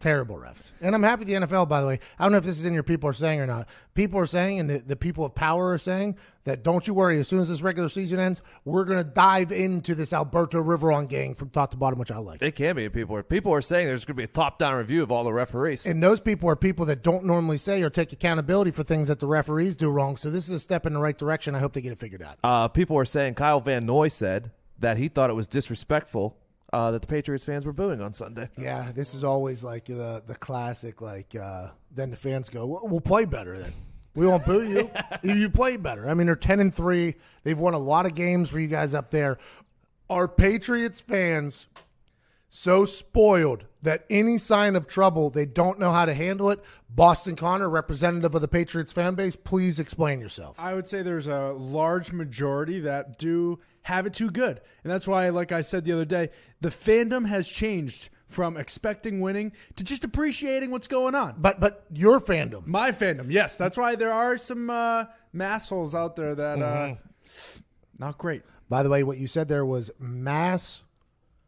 Terrible refs. And I'm happy the NFL, by the way. I don't know if this is in your people are saying or not. People are saying, and the people of power are saying, that don't you worry, as soon as this regular season ends, we're going to dive into this Alberto Riveron gang from top to bottom, which I like. It can be. People are saying there's going to be a top-down review of all the referees. And those people are people that don't normally say or take accountability for things that the referees do wrong. So this is a step in the right direction. I hope they get it figured out. People are saying Kyle Van Noy said that he thought it was disrespectful that the Patriots fans were booing on Sunday. Yeah, this is always like the classic, then the fans go, we'll play better then. We won't boo you. You play better. I mean, they're 10-3. They've won a lot of games for you guys up there. Are Patriots fans so spoiled that any sign of trouble, they don't know how to handle it? Boston Connor, representative of the Patriots fan base, please explain yourself. I would say there's a large majority that do have it too good. And that's why, like I said the other day, the fandom has changed from expecting winning to just appreciating what's going on. But your fandom. My fandom, yes. That's why there are some massholes out there that not great. By the way, what you said there was mass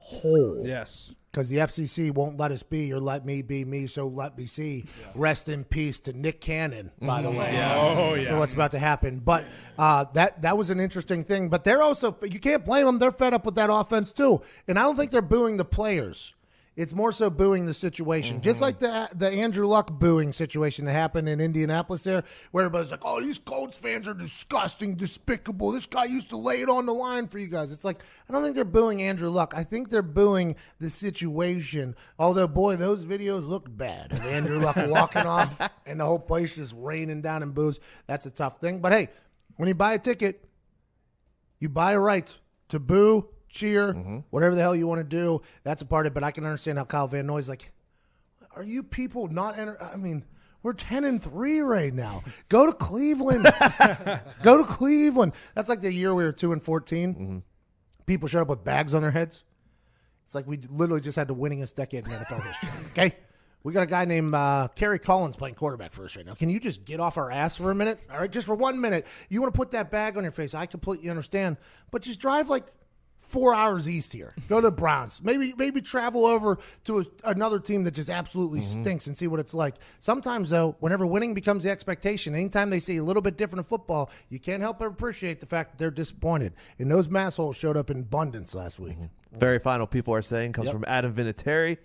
whole. Yes. Because the FCC won't let us be or let me be me, so let me see. Yeah. Rest in peace to Nick Cannon, by the way, for what's about to happen. But that was an interesting thing. But they're also, you can't blame them. They're fed up with that offense too. And I don't think they're booing the players. It's more so booing the situation. Just like the Andrew Luck booing situation that happened in Indianapolis there, where everybody's like, oh, these Colts fans are disgusting, despicable. This guy used to lay it on the line for you guys. It's like, I don't think they're booing Andrew Luck. I think they're booing the situation. Although, boy, those videos looked bad. Of Andrew Luck walking off and the whole place just raining down in boos. That's a tough thing. But, hey, when you buy a ticket, you buy a right to boo, cheer, whatever the hell you want to do. That's a part of it, but I can understand how Kyle Van Noy's like, are you people not I mean, we're 10-3 right now. Go to Cleveland. Go to Cleveland. That's like the year we were 2-14. People showed up with bags on their heads. It's like we literally just had the winningest decade in NFL history. Okay? We got a guy named Kerry Collins playing quarterback for us right now. Can you just get off our ass for a minute? All right, just for 1 minute. You want to put that bag on your face. I completely understand. But just drive like 4 hours east here. Go to the Browns. Maybe travel over to another team that just absolutely stinks and see what it's like. Sometimes, though, whenever winning becomes the expectation, anytime they see a little bit different of football, you can't help but appreciate the fact that they're disappointed. And those massholes showed up in abundance last week. Very final people are saying comes from Adam Vinatieri.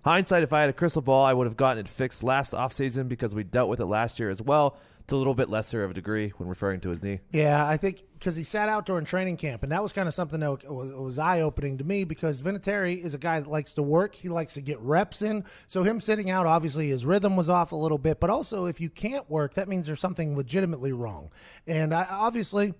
Hindsight, if I had a crystal ball, I would have gotten it fixed last offseason because we dealt with it last year as well, to a little bit lesser of a degree when referring to his knee. Yeah, I think because he sat out during training camp, and that was kind of something that was eye-opening to me because Vinatieri is a guy that likes to work. He likes to get reps in. So him sitting out, obviously his rhythm was off a little bit. But also if you can't work, that means there's something legitimately wrong. And obviously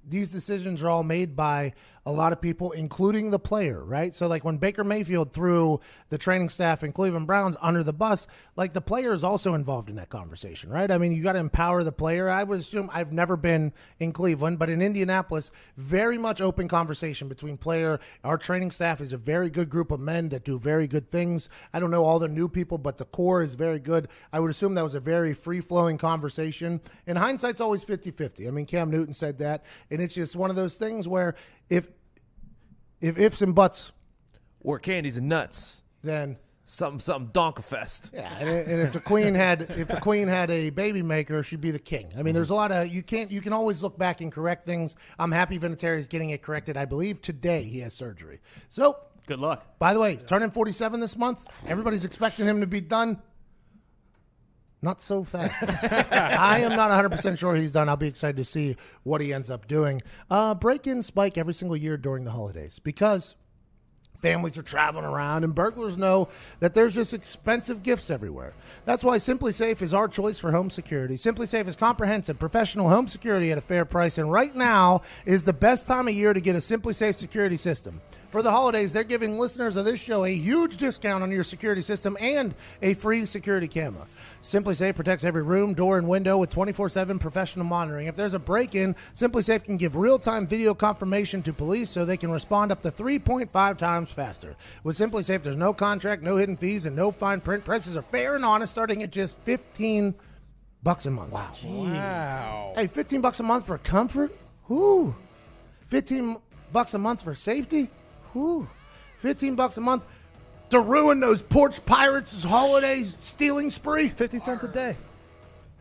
these decisions are all made by a lot of people, including the player, right? So, like, when Baker Mayfield threw the training staff in Cleveland Browns under the bus, like, the player is also involved in that conversation, right? I mean, you got to empower the player. I would assume, I've never been in Cleveland, but in Indianapolis, very much open conversation between player. Our training staff is a very good group of men that do very good things. I don't know all the new people, but the core is very good. I would assume that was a very free-flowing conversation. And hindsight's always 50-50. I mean, Cam Newton said that, and it's just one of those things where if ifs and buts were candies and nuts, then something Donkafest. Yeah, and if the queen had a baby maker, she'd be the king. I mean, there's a lot of you can always look back and correct things. I'm happy Vinatieri is getting it corrected. I believe today he has surgery. So good luck. By the way, turning 47 this month. Everybody's expecting him to be done. Not so fast. I am not 100% sure he's done. I'll be excited to see what he ends up doing. Break-ins spike every single year during the holidays because families are traveling around and burglars know that there's just expensive gifts everywhere. That's why Simply Safe is our choice for home security. Simply Safe is comprehensive, professional home security at a fair price, and right now is the best time of year to get a Simply Safe security system. For the holidays, they're giving listeners of this show a huge discount on your security system and a free security camera. Simply Safe protects every room, door, and window with 24/7 professional monitoring. If there's a break-in, Simply Safe can give real-time video confirmation to police so they can respond up to 3.5 times faster. With Simply Safe, there's no contract, no hidden fees, and no fine print. Prices are fair and honest, starting at just $15 a month. Wow. Hey, $15 a month for comfort? Whoo. $15 a month for safety? Whoo. $15 a month to ruin those porch pirates' holiday stealing spree? 50 cents a day.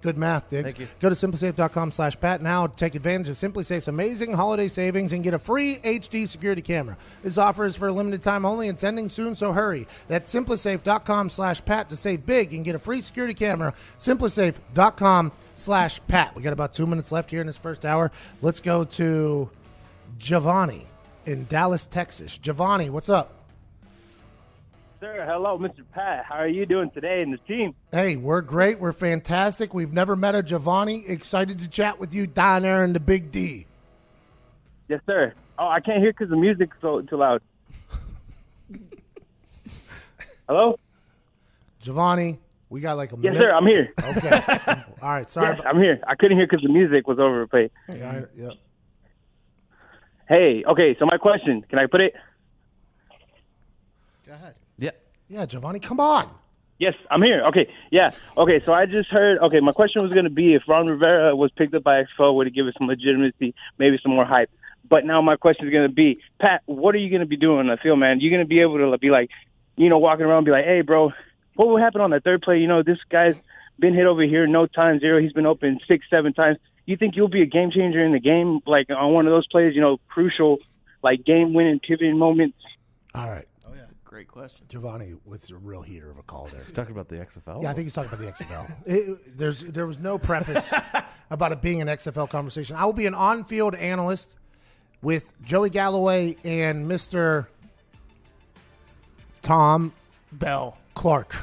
Good math, Diggs. Thank you. Go to simplysafe.com/Pat now to take advantage of Simply Safe's amazing holiday savings and get a free HD security camera. This offer is for a limited time only. It's ending soon, so hurry. That's simplysafe.com/Pat to save big and get a free security camera. Simplysafe.com/Pat. We got about 2 minutes left here in this first hour. Let's go to Giovanni in Dallas, Texas. Giovanni, what's up? Sir, hello, Mr. Pat. How are you doing today in the team? Hey, we're great. We're fantastic. We've never met a Giovanni. Excited to chat with you down there in the Big D. Yes, sir. Oh, I can't hear because the music's so too loud. Hello? Giovanni, we got like a Yes, minute. sir, I'm here. Okay. All right, sorry. Yes, I'm here. I couldn't hear because the music was overplayed. Yeah. Hey, okay, so my question, can I put it? Go ahead. Yeah. Yeah, Giovanni, come on. Yes, I'm here. Okay, yeah. Okay, so I just heard, okay, my question was going to be if Ron Rivera was picked up by XFL, would it give it some legitimacy, maybe some more hype? But now my question is going to be, Pat, what are you going to be doing on the field, man? You're going to be able to be like, walking around and be like, hey, bro, what will happen on that third play? This guy's been hit over here, no time, zero. He's been open 6-7 times. You think you'll be a game changer in the game, like on one of those plays, crucial, like game-winning, pivoting moments? All right. Oh, yeah. Great question. Giovanni with a real heater of a call there. He's talking about the XFL? Yeah, I think he's talking about the XFL. There was no preface about it being an XFL conversation. I will be an on-field analyst with Joey Galloway and Mr. Tom Bell. Clark,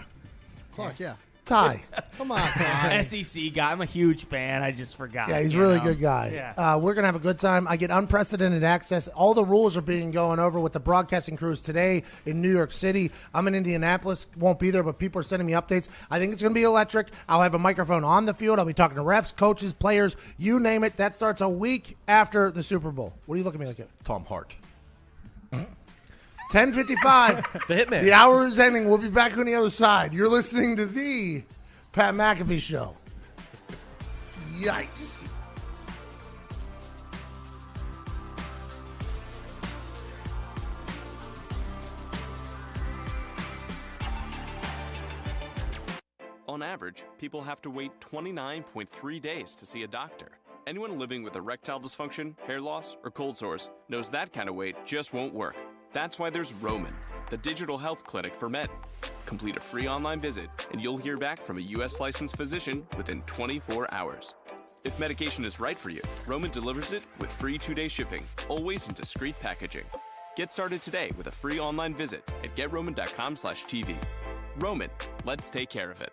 yeah. Ty. Come on, Ty. SEC guy. I'm a huge fan. I just forgot. Yeah, he's a really good guy. Yeah. We're going to have a good time. I get unprecedented access. All the rules are being going over with the broadcasting crews today in New York City. I'm in Indianapolis. Won't be there, but people are sending me updates. I think it's going to be electric. I'll have a microphone on the field. I'll be talking to refs, coaches, players, you name it. That starts a week after the Super Bowl. What are you looking at me like that? Tom Hart. 10:55. The Hitman. The hour is ending. We'll be back on the other side. You're listening to the Pat McAfee Show. Yikes. On average, people have to wait 29.3 days to see a doctor. Anyone living with erectile dysfunction, hair loss, or cold sores knows that kind of wait just won't work. That's why there's Roman, the digital health clinic for men. Complete a free online visit, and you'll hear back from a U.S. licensed physician within 24 hours. If medication is right for you, Roman delivers it with free 2-day shipping, always in discreet packaging. Get started today with a free online visit at getroman.com/TV. Roman, let's take care of it.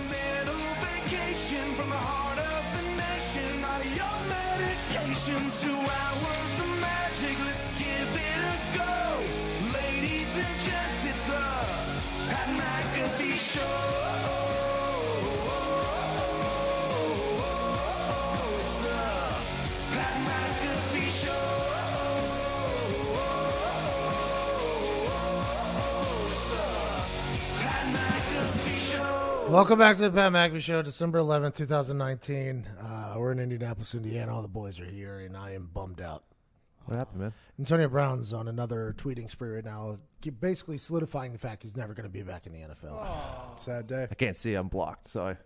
a mental vacation from the heart of the nation. Not your medication. 2 hours of magic, let's give it a go. Ladies and gents, it's the Pat McAfee Show. It's the Pat McAfee Show. It's the Pat McAfee Show. Welcome back to the Pat McAfee Show, December 11th, 2019. We're in Indianapolis, Indiana. All the boys are here, and I am bummed out. What happened, man? Antonio Brown's on another tweeting spree right now, basically solidifying the fact he's never going to be back in the NFL. Sad day. I can't see. I'm blocked. So,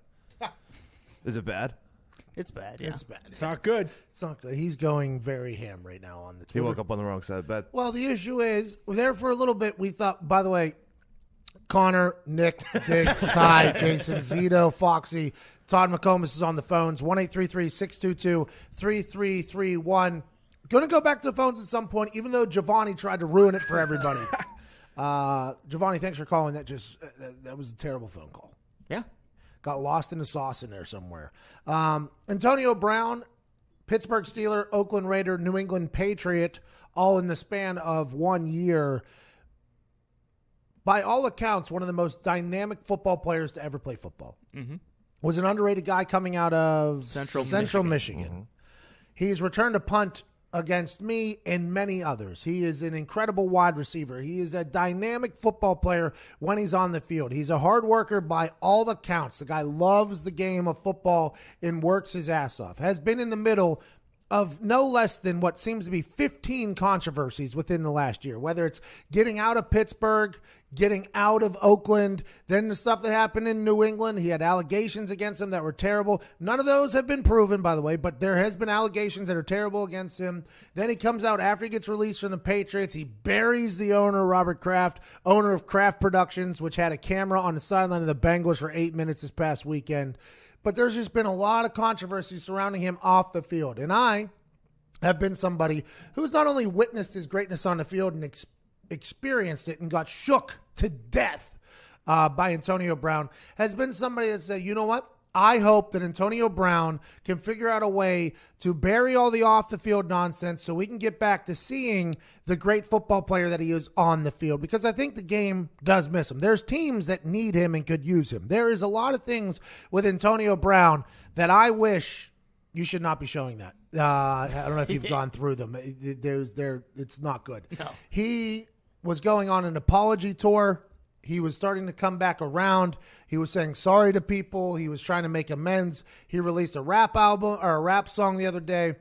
is it bad? It's bad. Yeah. It's bad. It's not good. It's not good. He's going very ham right now on the He Twitter. woke up on the wrong side of bed. Well, the issue is, there for a little bit, we thought, by the way, Connor, Nick, Diggs, Ty, Jason, Zito, Foxy, Todd McComas is on the phones, 1-833-622-3331. Going to go back to the phones at some point, even though Giovanni tried to ruin it for everybody. Giovanni, thanks for calling. That was a terrible phone call. Yeah. Got lost in the sauce in there somewhere. Antonio Brown, Pittsburgh Steeler, Oakland Raider, New England Patriot, all in the span of 1 year. By all accounts, one of the most dynamic football players to ever play football. Mm-hmm. Was an underrated guy coming out of Central Michigan. Mm-hmm. He's returned a punt against me and many others. He is an incredible wide receiver. He is a dynamic football player when he's on the field. He's a hard worker by all accounts. The guy loves the game of football and works his ass off. Has been in the middle of no less than what seems to be 15 controversies within the last year, whether it's getting out of Pittsburgh, getting out of Oakland, then the stuff that happened in New England. He had allegations against him that were terrible. None of those have been proven, by the way, but there has been allegations that are terrible against him. Then he comes out after he gets released from the Patriots. He buries the owner, Robert Kraft, owner of Kraft Productions, which had a camera on the sideline of the Bengals for 8 minutes this past weekend. But there's just been a lot of controversy surrounding him off the field. And I have been somebody who's not only witnessed his greatness on the field and experienced it and got shook to death by Antonio Brown, has been somebody that said, you know what? I hope that Antonio Brown can figure out a way to bury all the off-the-field nonsense so we can get back to seeing the great football player that he is on the field, because I think the game does miss him. There's teams that need him and could use him. There is a lot of things with Antonio Brown that I wish you should not be showing that. I don't know if you've gone through them. It's not good. No. He was going on an apology tour. He was starting to come back around. He was saying sorry to people. He was trying to make amends. He released a rap album or a rap song the other day.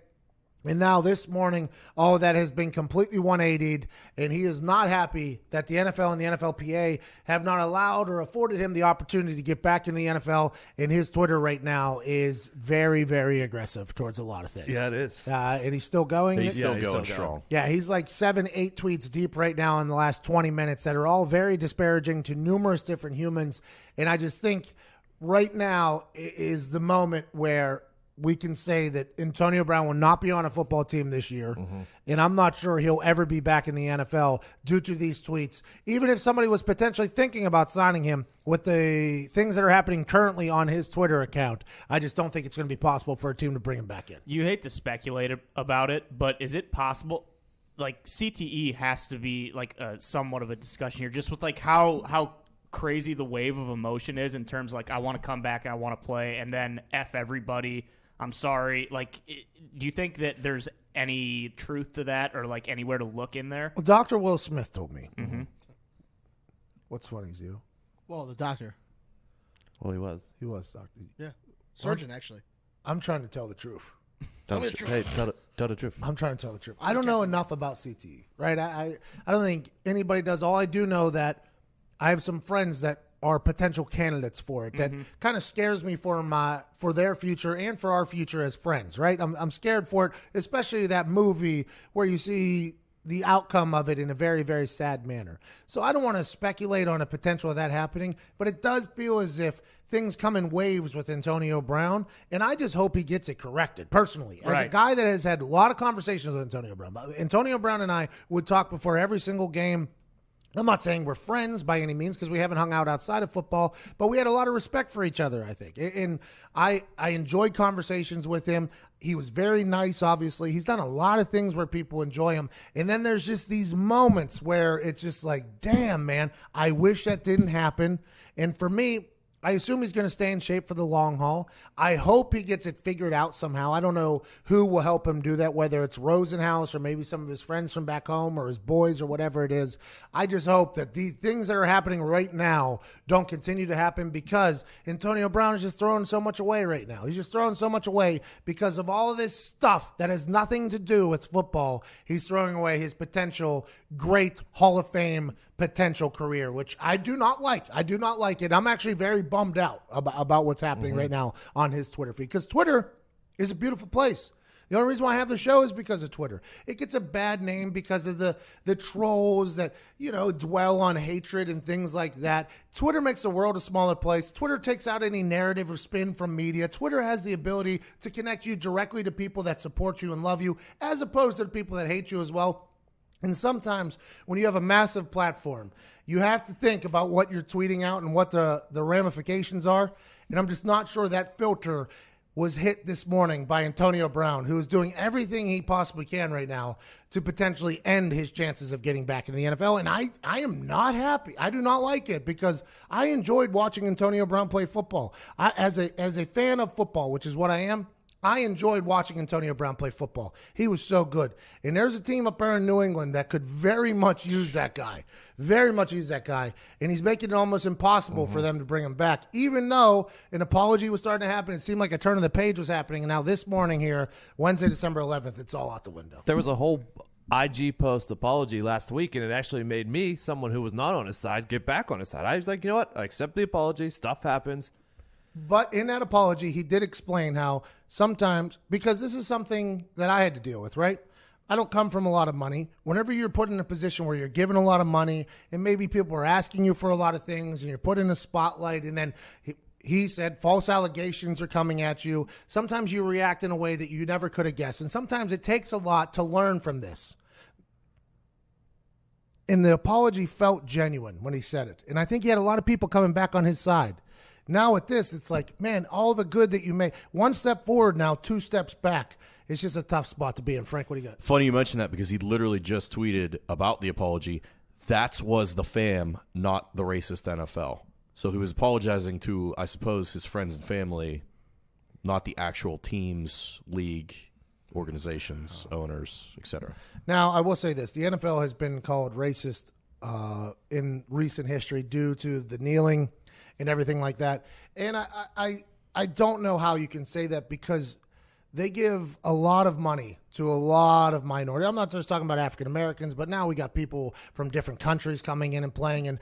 And now this morning, all of that has been completely 180'd, and he is not happy that the NFL and the NFLPA have not allowed or afforded him the opportunity to get back in the NFL, and his Twitter right now is very, very aggressive towards a lot of things. Yeah, it is. And he's still going. He's still going strong. Yeah, he's like 7-8 tweets deep right now in the last 20 minutes that are all very disparaging to numerous different humans, and I just think right now is the moment where we can say that Antonio Brown will not be on a football team this year, and I'm not sure he'll ever be back in the NFL due to these tweets. Even if somebody was potentially thinking about signing him with the things that are happening currently on his Twitter account, I just don't think it's going to be possible for a team to bring him back in. You hate to speculate about it, but is it possible? Like, CTE has to be like somewhat of a discussion here, just with like how crazy the wave of emotion is in terms of like, I want to come back, I want to play, and then F everybody, I'm sorry. Like, do you think that there's any truth to that or like anywhere to look in there? Well, Dr. Will Smith told me. Mm-hmm. What's funny, Zoo? Well, the doctor. Well, he was. He was doctor. Yeah. Surgeon, actually. I'm trying to tell the truth. Tell the truth. I'm trying to tell the truth. I don't know enough about CTE, right? I don't think anybody does. All I do know that I have some friends that are potential candidates for it. That kind of scares me for their future and for our future as friends, right? I'm scared for it, especially that movie where you see the outcome of it in a very, very sad manner. So I don't want to speculate on a potential of that happening, but it does feel as if things come in waves with Antonio Brown, and I just hope he gets it corrected, personally. As a guy that has had a lot of conversations with Antonio Brown and I would talk before every single game, I'm not saying we're friends by any means because we haven't hung out outside of football, but we had a lot of respect for each other, I think. And I enjoyed conversations with him. He was very nice, obviously. He's done a lot of things where people enjoy him. And then there's just these moments where it's just like, damn, man, I wish that didn't happen. And for me, I assume he's going to stay in shape for the long haul. I hope he gets it figured out somehow. I don't know who will help him do that, whether it's Rosenhaus or maybe some of his friends from back home or his boys or whatever it is. I just hope that these things that are happening right now don't continue to happen because Antonio Brown is just throwing so much away right now. He's just throwing so much away because of all of this stuff that has nothing to do with football. He's throwing away his potential great Hall of Fame potential career, which I do not like. I do not like it. I'm actually very bummed out about what's happening right now on his Twitter feed because Twitter is a beautiful place. The only reason why I have the show is because of Twitter. It gets a bad name because of the trolls that, dwell on hatred and things like that. Twitter makes the world a smaller place. Twitter takes out any narrative or spin from media. Twitter has the ability to connect you directly to people that support you and love you as opposed to the people that hate you as well. And sometimes when you have a massive platform, you have to think about what you're tweeting out and what the ramifications are. And I'm just not sure that filter was hit this morning by Antonio Brown, who is doing everything he possibly can right now to potentially end his chances of getting back in the NFL. And I am not happy. I do not like it because I enjoyed watching Antonio Brown play football. As a fan of football, which is what I am, I enjoyed watching Antonio Brown play football. He was so good. And there's a team up there in New England that could very much use that guy. Very much use that guy. And he's making it almost impossible for them to bring him back. Even though an apology was starting to happen, it seemed like a turn of the page was happening. And now this morning here, Wednesday, December 11th, it's all out the window. There was a whole IG post apology last week, and it actually made me, someone who was not on his side, get back on his side. I was like, you know what? I accept the apology. Stuff happens. But in that apology, he did explain how sometimes, because this is something that I had to deal with, right? I don't come from a lot of money. Whenever you're put in a position where you're given a lot of money and maybe people are asking you for a lot of things and you're put in a spotlight and then he said false allegations are coming at you, sometimes you react in a way that you never could have guessed. And sometimes it takes a lot to learn from this. And the apology felt genuine when he said it. And I think he had a lot of people coming back on his side. Now with this, it's like, man, all the good that you made. One step forward now, 2 steps back. It's just a tough spot to be in. Frank, what do you got? Funny you mention that because he literally just tweeted about the apology. That was the fam, not the racist NFL. So he was apologizing to, I suppose, his friends and family, not the actual teams, league, organizations, owners, etc. Now, I will say this. The NFL has been called racist in recent history due to the kneeling and everything like that. And I don't know how you can say that because they give a lot of money to a lot of minorities. I'm not just talking about African Americans, but now we got people from different countries coming in and playing. And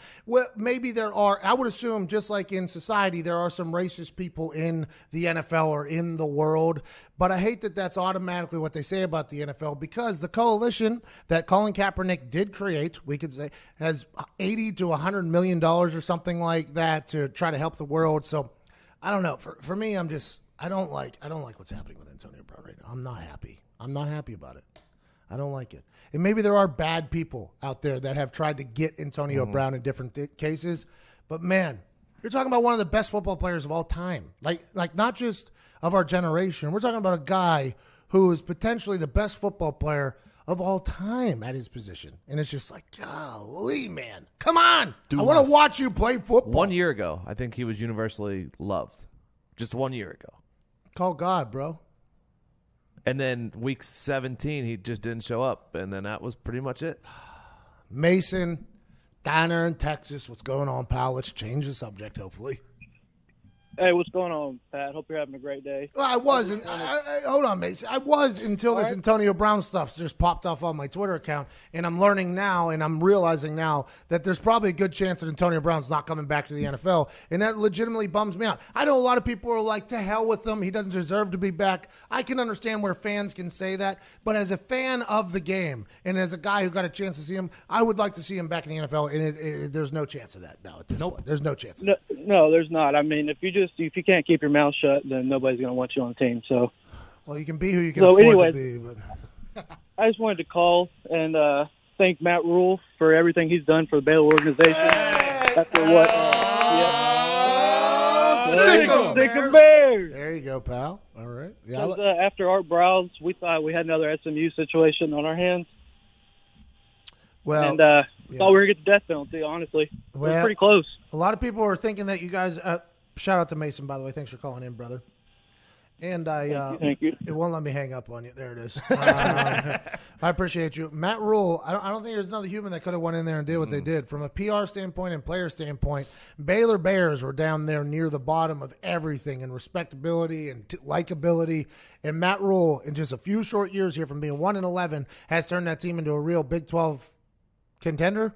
maybe there are, I would assume, just like in society, there are some racist people in the NFL or in the world. But I hate that that's automatically what they say about the NFL because the coalition that Colin Kaepernick did create, we could say, has $80 to $100 million or something like that to try to help the world. So I don't know. For me, I don't like what's happening with Antonio Brown right now. I'm not happy. I'm not happy about it. I don't like it. And maybe there are bad people out there that have tried to get Antonio Brown in different cases. But, man, you're talking about one of the best football players of all time. Like not just of our generation. We're talking about a guy who is potentially the best football player of all time at his position. And it's just like, golly, man. Come on. I want to watch you play football. 1 year ago, I think he was universally loved. Just 1 year ago. Call God, bro. And then week 17, he just didn't show up, and then that was pretty much it. Mason, down there in Texas, what's going on, pal? Let's change the subject, hopefully. Hey, what's going on, Pat? Hope you're having a great day. Well, I was. Hold on, Mason. I was until this Antonio Brown stuff just popped off on my Twitter account, and I'm learning now, and I'm realizing now that there's probably a good chance that Antonio Brown's not coming back to the NFL, and that legitimately bums me out. I know a lot of people are like, to hell with him. He doesn't deserve to be back. I can understand where fans can say that, but as a fan of the game and as a guy who got a chance to see him, I would like to see him back in the NFL, and there's no chance of that now at this point. There's no chance of that. No, there's not. I mean, if you can't keep your mouth shut, then nobody's going to want you on the team. So, well, you can be who you can afford to be. But I just wanted to call and thank Matt Rule for everything he's done for the Baylor organization. After what? Sick of Bears. There you go, pal. All right. Yeah, Because, after Art Browse, we thought we had another SMU situation on our hands. Well, and thought we were going to get the death penalty, honestly. It was pretty close. A lot of people were thinking that you guys shout out to Mason, by the way. Thanks for calling in, brother. And Thank you. It won't let me hang up on you. There it is. I appreciate you. Matt Rule, I don't think there's another human that could have went in there and did what they did. From a PR standpoint and player standpoint, Baylor Bears were down there near the bottom of everything in respectability and likability. And Matt Rule, in just a few short years here from being 1-11, has turned that team into a real Big 12 contender.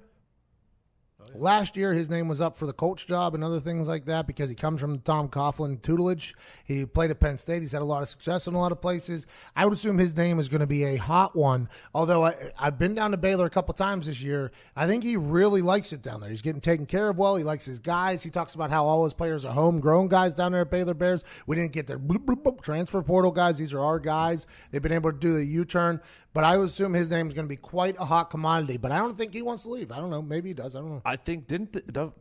Last year, his name was up for the coach job and other things like that because he comes from Tom Coughlin tutelage. He played at Penn State. He's had a lot of success in a lot of places. I would assume his name is going to be a hot one, although I've been down to Baylor a couple times this year. I think he really likes it down there. He's getting taken care of well. He likes his guys. He talks about how all his players are homegrown guys down there at Baylor Bears. We didn't get their transfer portal guys. These are our guys. They've been able to do the U-turn. But I would assume his name is going to be quite a hot commodity. But I don't think he wants to leave. I don't know. Maybe he does. I don't know. I think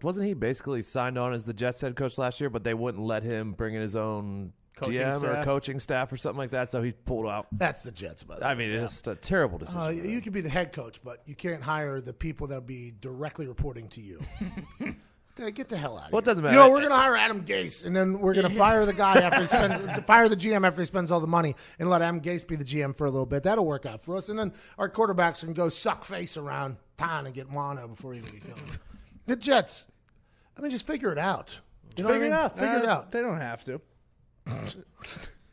wasn't he basically signed on as the Jets head coach last year, but they wouldn't let him bring in his own GM or coaching staff or something like that, so he pulled out. That's the Jets, by the way. I mean, it's just a terrible decision. You could be the head coach, but you can't hire the people that will be directly reporting to you. Get the hell out of here. Well, it doesn't matter. We're going to hire Adam Gase, and then we're going to fire the guy after he fire the GM after he spends all the money, and let Adam Gase be the GM for a little bit. That'll work out for us. And then our quarterbacks can go suck face around town and get mono before he even get going. The Jets, just figure it out. Figure it out. Figure it out. They don't have to.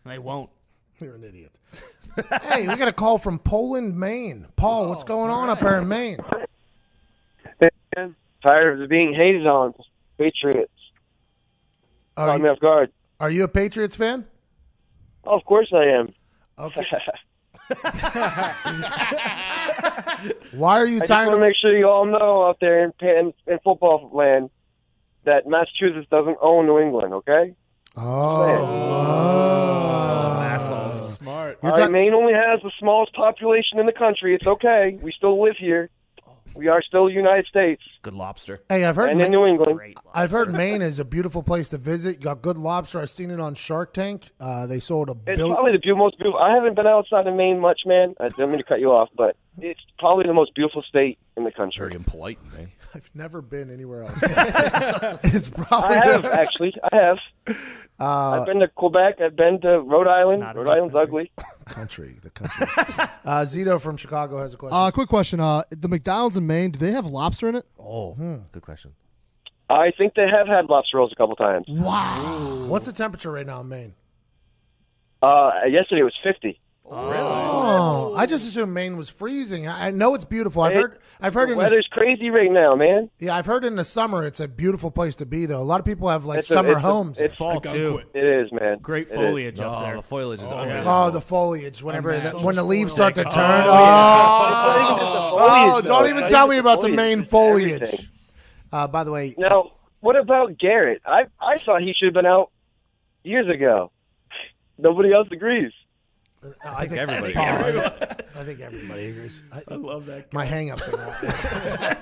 They won't. You're an idiot. Hey, we got a call from Poland, Maine. Paul, what's going on up there in Maine? Tired of being hated on. Patriots. Caught me off guard. Are you a Patriots fan? Oh, of course I am. Okay. Why are you tired? I just want to make sure you all know out there in football land that Massachusetts doesn't own New England, okay? Assholes. Smart. All right, Maine only has the smallest population in the country. It's okay. We still live here. We are still the United States. Good lobster. Hey, I've heard in New England. I've heard Maine is a beautiful place to visit. You got good lobster. I've seen it on Shark Tank. They sold a It's probably the most beautiful. I haven't been outside of Maine much, man. I don't mean to cut you off, but it's probably the most beautiful state in the country. Very impolite, man. I've never been anywhere else. It's probably. I have, actually. I have. I've been to Quebec. I've been to Rhode Island. Rhode Island's ugly. The country. Zito from Chicago has a question. Quick question. The McDonald's in Maine, do they have lobster in it? Oh, good question. I think they have had lobster rolls a couple times. Wow. What's the temperature right now in Maine? Yesterday it was 50. Oh, I just assumed Maine was freezing. I know it's beautiful. I've heard. The weather's crazy right now, man. Yeah, I've heard in the summer it's a beautiful place to be, though. A lot of people have summer homes. It's fall too. It is, man. Great foliage up there. The foliage is unreal. Oh, the foliage. When the leaves start to turn. Don't even tell me about the Maine foliage. By the way, now what about Garrett? I thought he should have been out years ago. Nobody else agrees. I think everybody agrees. I love that guy. My hang-up thing.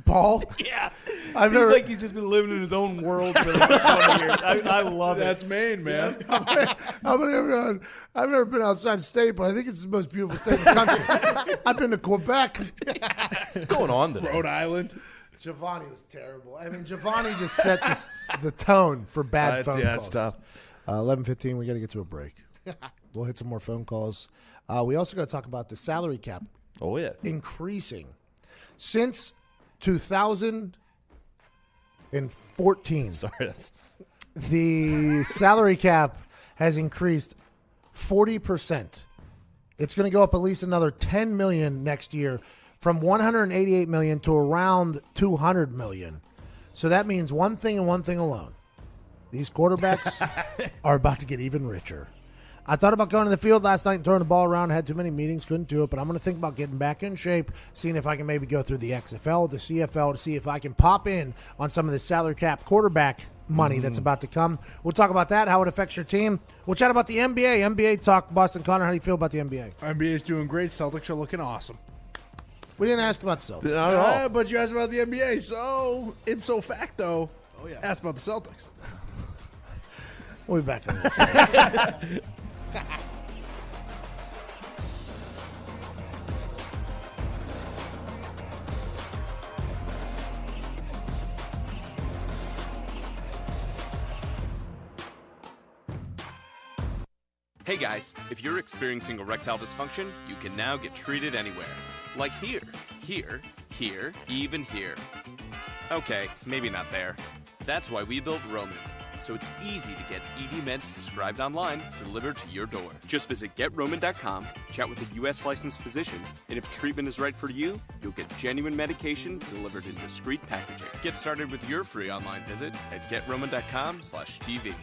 Paul? Yeah. Seems like he's just been living in his own world for the last 20 years. I love it. That's Maine, man. I've never been outside the state, but I think it's the most beautiful state in the country. I've been to Quebec. What's going on today? Rhode Island. Giovanni was terrible. Giovanni just set the tone for bad phone calls. That's tough. 11:15, we got to get to a break. We'll hit some more phone calls. We also got to talk about the salary cap. Oh, yeah. Increasing. Since 2014. The salary cap has increased 40%. It's going to go up at least another $10 million next year, from $188 million to around $200 million. So that means one thing and one thing alone. These quarterbacks are about to get even richer. I thought about going to the field last night and throwing the ball around. Had too many meetings, couldn't do it. But I'm going to think about getting back in shape, seeing if I can maybe go through the XFL, the CFL, to see if I can pop in on some of the salary cap quarterback money that's about to come. We'll talk about that, how it affects your team. We'll chat about the NBA. NBA talk. Boston Connor, how do you feel about the NBA? NBA is doing great. Celtics are looking awesome. We didn't ask about the Celtics. Not at all. Yeah, but you asked about the NBA, so ipso facto, ask about the Celtics. We'll be back in a second. Hey guys, if you're experiencing erectile dysfunction, you can now get treated anywhere. Like here, here, even here. Okay, maybe not there. That's why we built Roman. So it's easy to get ED meds prescribed online delivered to your door. Just visit GetRoman.com, chat with a U.S. licensed physician, and if treatment is right for you, you'll get genuine medication delivered in discreet packaging. Get started with your free online visit at GetRoman.com/TV.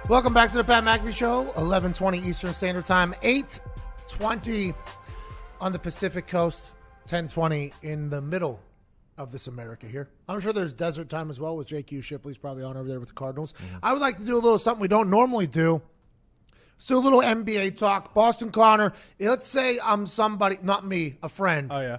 Welcome back to the Pat McAfee Show, 11:20 Eastern Standard Time, 8:20 on the Pacific Coast, 10:20 in the middle of this America here. I'm sure there's desert time as well with JQ Shipley's probably on over there with the Cardinals. I would like to do a little something we don't normally do. So a little NBA talk. Boston Connor, let's say I'm somebody, not me, a friend. Oh, yeah.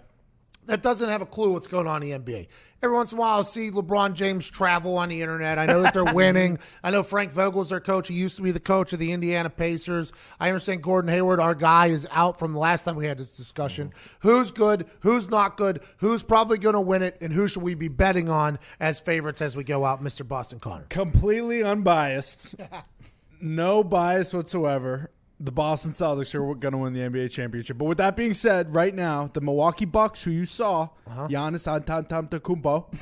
that doesn't have a clue what's going on in the NBA. Every once in a while, I'll see LeBron James travel on the internet. I know that they're winning. I know Frank Vogel's their coach. He used to be the coach of the Indiana Pacers. I understand Gordon Hayward, our guy, is out from the last time we had this discussion. Who's good? Who's not good? Who's probably going to win it? And who should we be betting on as favorites as we go out, Mr. Boston Connor? Completely unbiased. No bias whatsoever. The Boston Celtics are going to win the NBA championship. But with that being said, right now, the Milwaukee Bucks, who you saw, Giannis Antetokounmpo.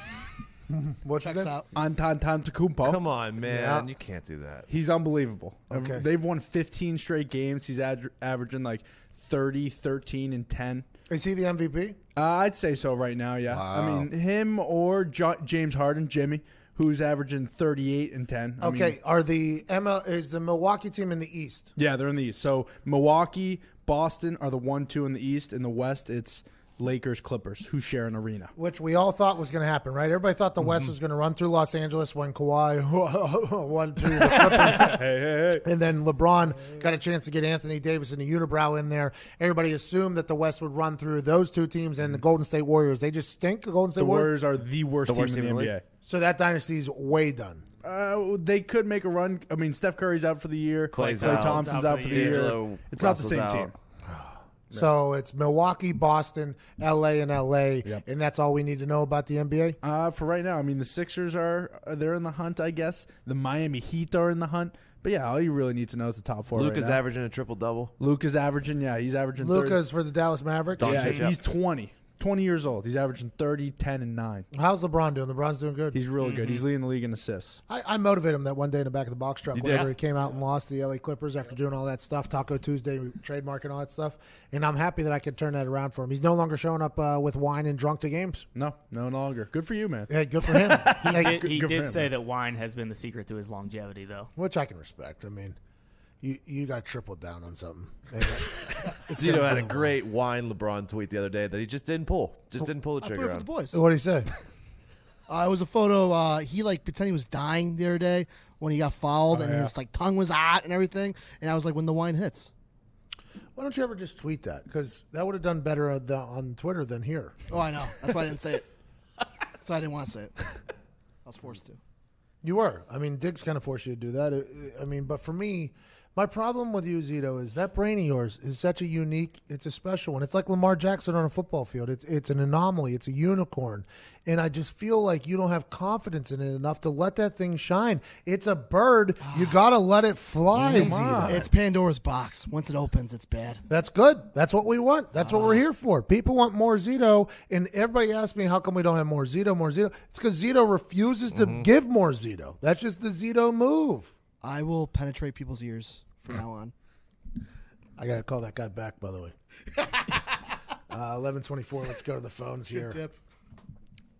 What's his name? Antetokounmpo. Come on, man. You can't do that. He's unbelievable. Okay. They've won 15 straight games. He's averaging like 30, 13, and 10. Is he the MVP? I'd say so right now, yeah. Wow. I mean, him or James Harden, Jimmy, who's averaging 38 and 10. Okay, is the Milwaukee team in the East? Yeah, they're in the East. So Milwaukee, Boston are the 1-2 in the East. In the West, it's Lakers, Clippers, who share an arena. Which we all thought was going to happen, right? Everybody thought the West was going to run through Los Angeles when Kawhi won to the Clippers. hey. And then LeBron got a chance to get Anthony Davis and the unibrow in there. Everybody assumed that the West would run through those two teams and the Golden State Warriors. They just stink, the Golden State Warriors are the worst team in the NBA. So that dynasty's way done. They could make a run. I mean, Steph Curry's out for the year. Klay Thompson's out for the year. It's not the same team. So it's Milwaukee, Boston, L.A., and L.A., and that's all we need to know about the NBA? For right now. I mean, the Sixers they're in the hunt, I guess. The Miami Heat are in the hunt. But, yeah, all you really need to know is the top four. Luka's averaging a triple-double. Luka's averaging, he's averaging 30. Luka's for the Dallas Mavericks? Yeah, he's 20 years old. He's averaging 30, 10, and 9. How's LeBron doing? LeBron's doing good. He's really good. He's leading the league in assists. I motivated him that one day in the back of the box truck whenever he came out and lost to the LA Clippers after doing all that stuff, Taco Tuesday, trademark and all that stuff. And I'm happy that I could turn that around for him. He's no longer showing up with wine and drunk to games. No longer. Good for you, man. Hey, good for him. He did say that wine has been the secret to his longevity, though. Which I can respect. I mean, you got tripled down on something. Zito had a great wine LeBron tweet the other day that he just didn't pull. Just didn't pull the trigger on. The boys. What did he say? It was a photo. He pretended he was dying the other day when he got fouled, and his tongue was hot and everything. And I was like, when the wine hits. Why don't you ever just tweet that? Because that would have done better on Twitter than here. Oh, I know. That's why I didn't say it. That's why I didn't want to say it. I was forced to. You were. I mean, Diggs kind of forced you to do that. I mean, but for me, my problem with you, Zito, is that brain of yours is such a unique, it's a special one. It's like Lamar Jackson on a football field. It's an anomaly. It's a unicorn. And I just feel like you don't have confidence in it enough to let that thing shine. It's a bird. You got to let it fly, Zito. It's Pandora's box. Once it opens, it's bad. That's good. That's what we want. That's what we're here for. People want more Zito, and everybody asks me, how come we don't have more Zito, more Zito? It's because Zito refuses to give more Zito. That's just the Zito move. I will penetrate people's ears from now on. I got to call that guy back, by the way. 11:24. Let's go to the phones here. Tip.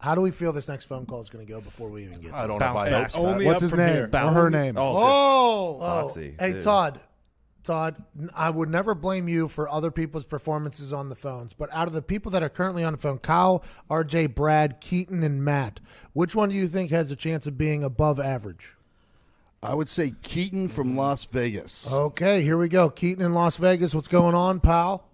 How do we feel this next phone call is going to go before we even get to it? I don't know if I hope so. Only What's up his from name? here. Or her name? Foxy, hey, dude. Todd, I would never blame you for other people's performances on the phones, but out of the people that are currently on the phone, Kyle, RJ, Brad, Keaton, and Matt, which one do you think has a chance of being above average? I would say Keaton from Las Vegas. Okay, here we go. Keaton in Las Vegas. What's going on, pal?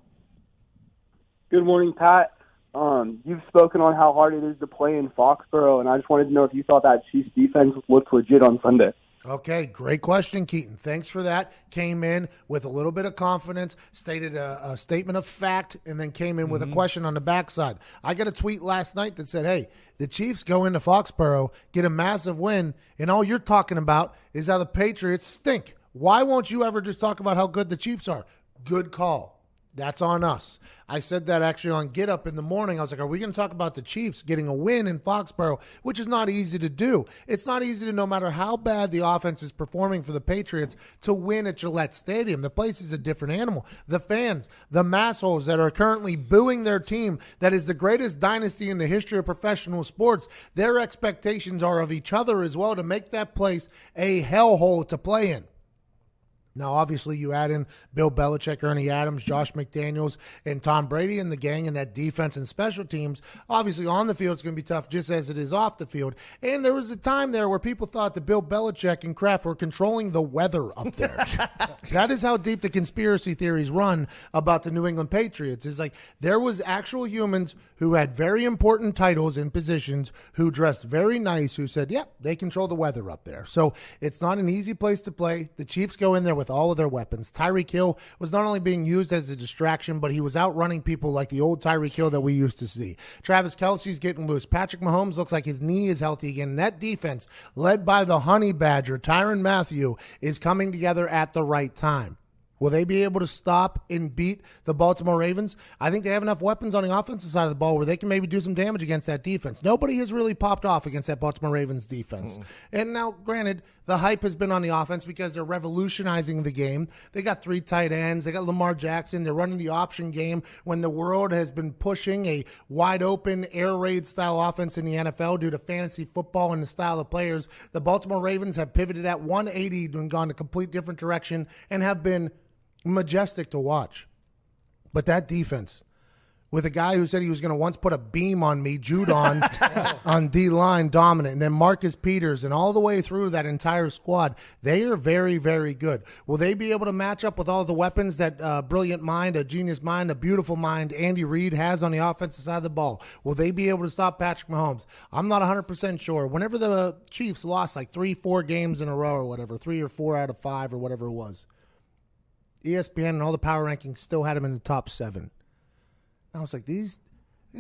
Good morning, Pat. You've spoken on how hard it is to play in Foxborough, and I just wanted to know if you thought that Chiefs defense looked legit on Sunday. Okay, great question, Keaton. Thanks for that. Came in with a little bit of confidence, stated a statement of fact, and then came in with a question on the backside. I got a tweet last night that said, hey, the Chiefs go into Foxborough, get a massive win, and all you're talking about is how the Patriots stink. Why won't you ever just talk about how good the Chiefs are? Good call. That's on us. I said that actually on Get Up in the morning. I was like, are we going to talk about the Chiefs getting a win in Foxborough, which is not easy to do. It's not easy to, no matter how bad the offense is performing for the Patriots, to win at Gillette Stadium. The place is a different animal. The fans, the massholes that are currently booing their team that is the greatest dynasty in the history of professional sports, their expectations are of each other as well to make that place a hellhole to play in. Now, obviously, you add in Bill Belichick, Ernie Adams, Josh McDaniels, and Tom Brady and the gang and that defense and special teams. Obviously, on the field, it's going to be tough just as it is off the field. And there was a time there where people thought that Bill Belichick and Kraft were controlling the weather up there. That is how deep the conspiracy theories run about the New England Patriots. It's like there was actual humans who had very important titles and positions who dressed very nice who said, yep, they control the weather up there. So it's not an easy place to play. The Chiefs go in there with all of their weapons. Tyreek Hill was not only being used as a distraction, but he was outrunning people like the old Tyreek Hill that we used to see. Travis Kelce's getting loose. Patrick Mahomes looks like his knee is healthy again. And that defense, led by the honey badger, Tyrann Mathieu, is coming together at the right time. Will they be able to stop and beat the Baltimore Ravens? I think they have enough weapons on the offensive side of the ball where they can maybe do some damage against that defense. Nobody has really popped off against that Baltimore Ravens defense. And now, granted, the hype has been on the offense because they're revolutionizing the game. They got 3 tight ends. They got Lamar Jackson. They're running the option game when the world has been pushing a wide-open air raid style offense in the NFL due to fantasy football and the style of players. The Baltimore Ravens have pivoted at 180 and gone a complete different direction and have been majestic to watch. But that defense, with a guy who said he was going to once put a beam on me, Judon, on D-line, dominant, and then Marcus Peters, and all the way through that entire squad, they are very, very good. Will they be able to match up with all the weapons that brilliant mind, a genius mind, a beautiful mind Andy Reid has on the offensive side of the ball? Will they be able to stop Patrick Mahomes? I'm not 100% sure. Whenever the Chiefs lost like 3-4 games in a row or whatever, 3 or 4 out of 5 or whatever it was, ESPN and all the power rankings still had him in the top 7. And I was like, this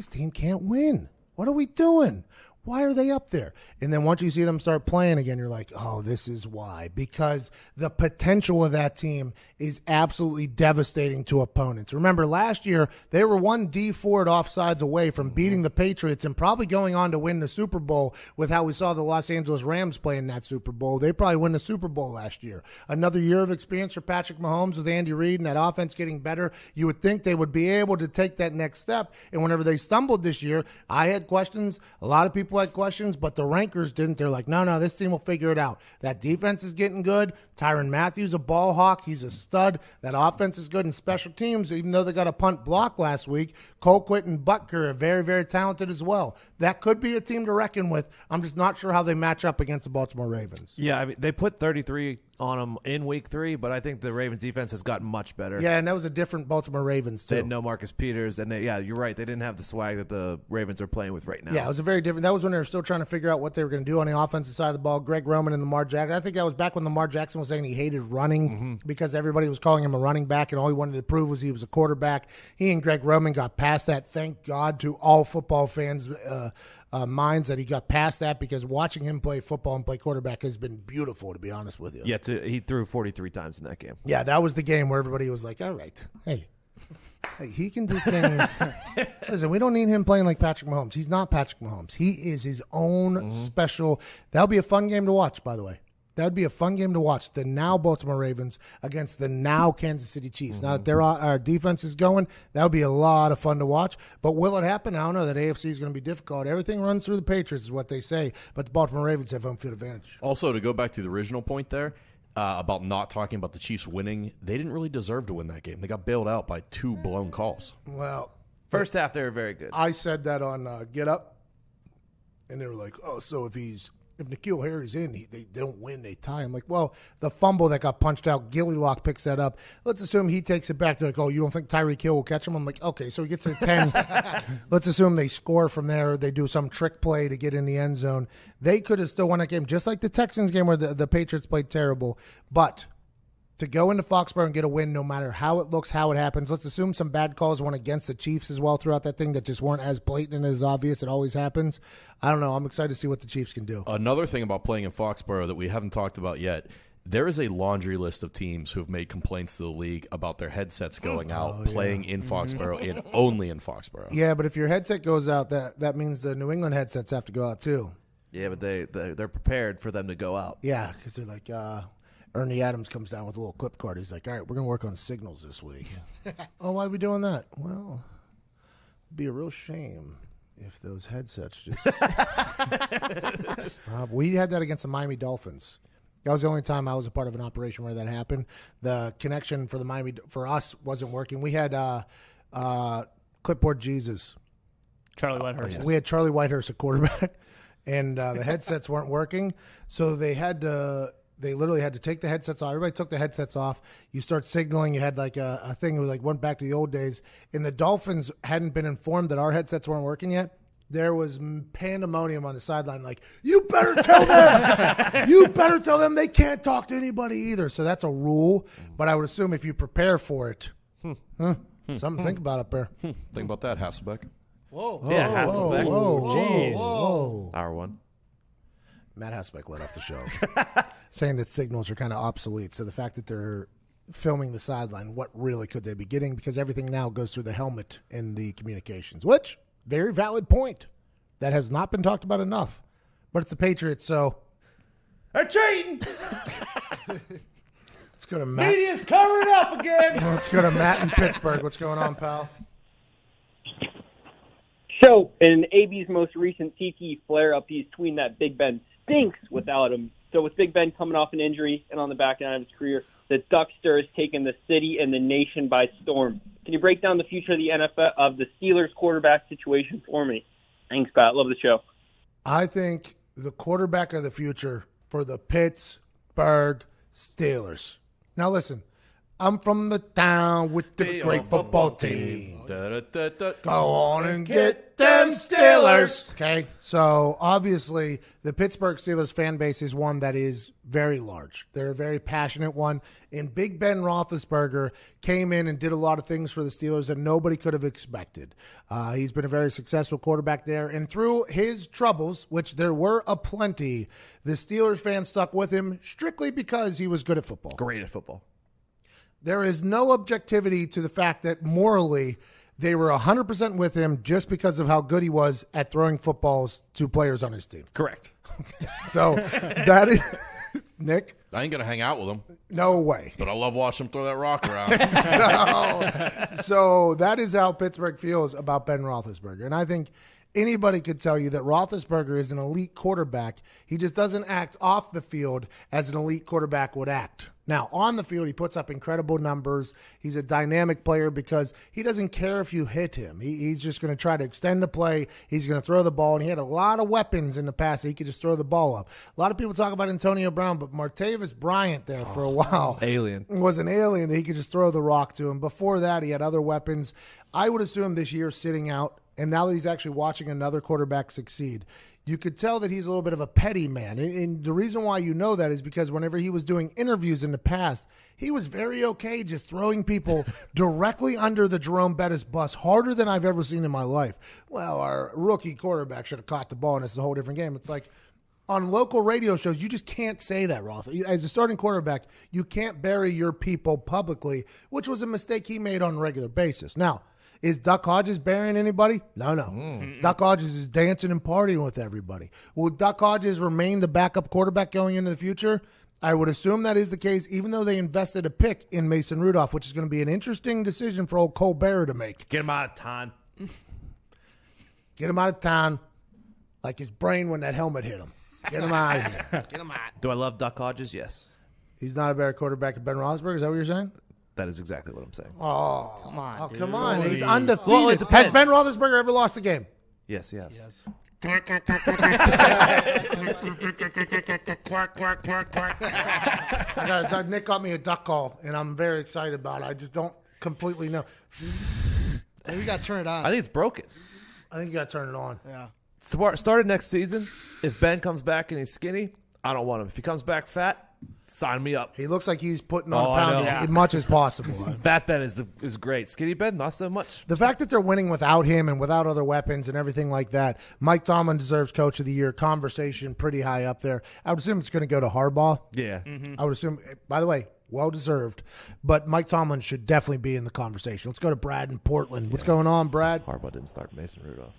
team can't win. What are we doing? Why are they up there? And then once you see them start playing again, you're like, oh, this is why. Because the potential of that team is absolutely devastating to opponents. Remember, last year, they were one D Ford offsides away from beating the Patriots and probably going on to win the Super Bowl with how we saw the Los Angeles Rams play in that Super Bowl. They probably win the Super Bowl last year. Another year of experience for Patrick Mahomes with Andy Reid and that offense getting better. You would think they would be able to take that next step. And whenever they stumbled this year, I had questions. A lot of people had questions, but the rankers didn't. They're like, no, this team will figure it out. That defense is getting good. Tyrann Mathieu's a ball hawk. He's a stud. That offense is good in special teams, even though they got a punt block last week. Colquitt and Butker are very, very talented as well. That could be a team to reckon with. I'm just not sure how they match up against the Baltimore Ravens. Yeah, I mean, they put 33 on them in week 3, but I think the Ravens defense has gotten much better. Yeah, and that was a different Baltimore Ravens, too. They had no Marcus Peters, and you're right. They didn't have the swag that the Ravens are playing with right now. Yeah, it was a very different. That was when they were still trying to figure out what they were going to do on the offensive side of the ball. Greg Roman and Lamar Jackson. I think that was back when Lamar Jackson was saying he hated running because everybody was calling him a running back, and all he wanted to prove was he was a quarterback. He and Greg Roman got past that. Thank God to all football fans' minds that he got past that, because watching him play football and play quarterback has been beautiful, to be honest with you. Yeah, he threw 43 times in that game. Yeah, that was the game where everybody was like, all right, hey, he can do things. Listen, we don't need him playing like Patrick Mahomes. He's not Patrick Mahomes. He is his own special. That'll be a fun game to watch, by the way. That would be a fun game to watch. The now Baltimore Ravens against the now Kansas City Chiefs. Now that our defense is going, that would be a lot of fun to watch. But will it happen? I don't know. That AFC is going to be difficult. Everything runs through the Patriots is what they say. But the Baltimore Ravens have home field advantage. Also, to go back to the original point there, about not talking about the Chiefs winning, they didn't really deserve to win that game. They got bailed out by 2 blown calls. Well, first half they were very good. I said that on Get Up, and they were like, oh, so if N'Keal Harry's in, they don't win, they tie. I'm like, well, the fumble that got punched out, Gilly Lock picks that up. Let's assume he takes it back. They're like, oh, you don't think Tyreek Hill will catch him? I'm like, okay, so he gets to 10. Let's assume they score from there. They do some trick play to get in the end zone. They could have still won that game, just like the Texans game where the Patriots played terrible. But to go into Foxborough and get a win, no matter how it looks, how it happens. Let's assume some bad calls went against the Chiefs as well throughout that thing that just weren't as blatant and as obvious. It always happens. I don't know. I'm excited to see what the Chiefs can do. Another thing about playing in Foxborough that we haven't talked about yet, there is a laundry list of teams who have made complaints to the league about their headsets going out, playing in Foxborough and only in Foxborough. Yeah, but if your headset goes out, that means the New England headsets have to go out too. Yeah, but they're prepared for them to go out. Yeah, because they're like, Ernie Adams comes down with a little clip card. He's like, all right, we're going to work on signals this week. Oh, why are we doing that? Well, it'd be a real shame if those headsets just stop. We had that against the Miami Dolphins. That was the only time I was a part of an operation where that happened. The connection for us wasn't working. We had Clipboard Jesus. Charlie Whitehurst. We had Charlie Whitehurst at quarterback, and the headsets weren't working. So they literally had to take the headsets off. Everybody took the headsets off. You start signaling. You had like a thing that went back to the old days. And the Dolphins hadn't been informed that our headsets weren't working yet. There was pandemonium on the sideline. Like, you better tell them. You better tell them they can't talk to anybody either. So that's a rule. But I would assume if you prepare for it, something to think about up there. Think about that, Hasselbeck. Whoa. Yeah, Hasselbeck. Jeez. Whoa. Hour one. Matt Hasselbeck let off the show, saying that signals are kind of obsolete. So the fact that they're filming the sideline, what really could they be getting? Because everything now goes through the helmet in the communications, which, very valid point. That has not been talked about enough. But it's the Patriots, so. They're cheating. Let's go to Matt. Media's covering up again. Let's go to Matt in Pittsburgh. What's going on, pal? So, in AB's most recent TT flare-up, he's tweeting that Big Ben stinks without him. So with Big Ben coming off an injury and on the back end of his career, the Duckster has taken the city and the nation by storm. Can you break down the future of the NFL, of the Steelers quarterback situation for me? Thanks, Pat. Love the show. I think the quarterback of the future for the Pittsburgh Steelers. Now listen, I'm from the town with the great football team. Go on and get them Steelers. Okay, so obviously the Pittsburgh Steelers fan base is one that is very large. They're a very passionate one. And Big Ben Roethlisberger came in and did a lot of things for the Steelers that nobody could have expected. He's been a very successful quarterback there. And through his troubles, which there were aplenty, the Steelers fans stuck with him strictly because he was good at football. Great at football. There is no objectivity to the fact that morally they were 100% with him just because of how good he was at throwing footballs to players on his team. Correct. So that is Nick. I ain't gonna hang out with him. No way. But I love watching him throw that rock around. So that is how Pittsburgh feels about Ben Roethlisberger, and I think anybody could tell you that Roethlisberger is an elite quarterback. He just doesn't act off the field as an elite quarterback would act. Now, on the field, he puts up incredible numbers. He's a dynamic player because he doesn't care if you hit him. He's just going to try to extend the play. He's going to throw the ball, and he had a lot of weapons in the past that he could just throw the ball up. A lot of people talk about Antonio Brown, but Martavis Bryant there for a while was an alien that he could just throw the rock to him. Before that, he had other weapons. I would assume this year sitting out, and now that he's actually watching another quarterback succeed, you could tell that he's a little bit of a petty man. And the reason why you know that is because whenever he was doing interviews in the past, he was very okay just throwing people directly under the Jerome Bettis bus harder than I've ever seen in my life. Well, our rookie quarterback should have caught the ball, and it's a whole different game. It's like on local radio shows, you just can't say that, Roth. As a starting quarterback, you can't bury your people publicly, which was a mistake he made on a regular basis. Now, is Duck Hodges burying anybody? No. Duck Hodges is dancing and partying with everybody. Will Duck Hodges remain the backup quarterback going into the future? I would assume that is the case, even though they invested a pick in Mason Rudolph, which is going to be an interesting decision for old Colbert to make. Get him out of town. Get him out of town like his brain when that helmet hit him. Get him out of here. Get him out. Do I love Duck Hodges? Yes. He's not a better quarterback than Ben Roethlisberger? Is that what you're saying? That is exactly what I'm saying. Oh, come on. Oh, dude. come on. He's Totally. undefeated. Well, it Has depends. Ben Roethlisberger ever lost a game? Yes, he has. Nick got me a duck call, and I'm very excited about it. I just don't completely know. Maybe you got to turn it on. I think it's broken. I think you got to turn it on. Yeah. Started next season. If Ben comes back and he's skinny, I don't want him. If he comes back fat, sign me up. He looks like he's putting on I pounds know. as much as possible. Fat Ben is great. Skinny Ben, not so much. The fact that they're winning without him and without other weapons and everything like that, Mike Tomlin deserves Coach of the Year conversation pretty high up there. I would assume it's going to go to Harbaugh. Yeah. I would assume, by the way, well-deserved. But Mike Tomlin should definitely be in the conversation. Let's go to Brad in Portland. What's going on, Brad? Harbaugh didn't start Mason Rudolph.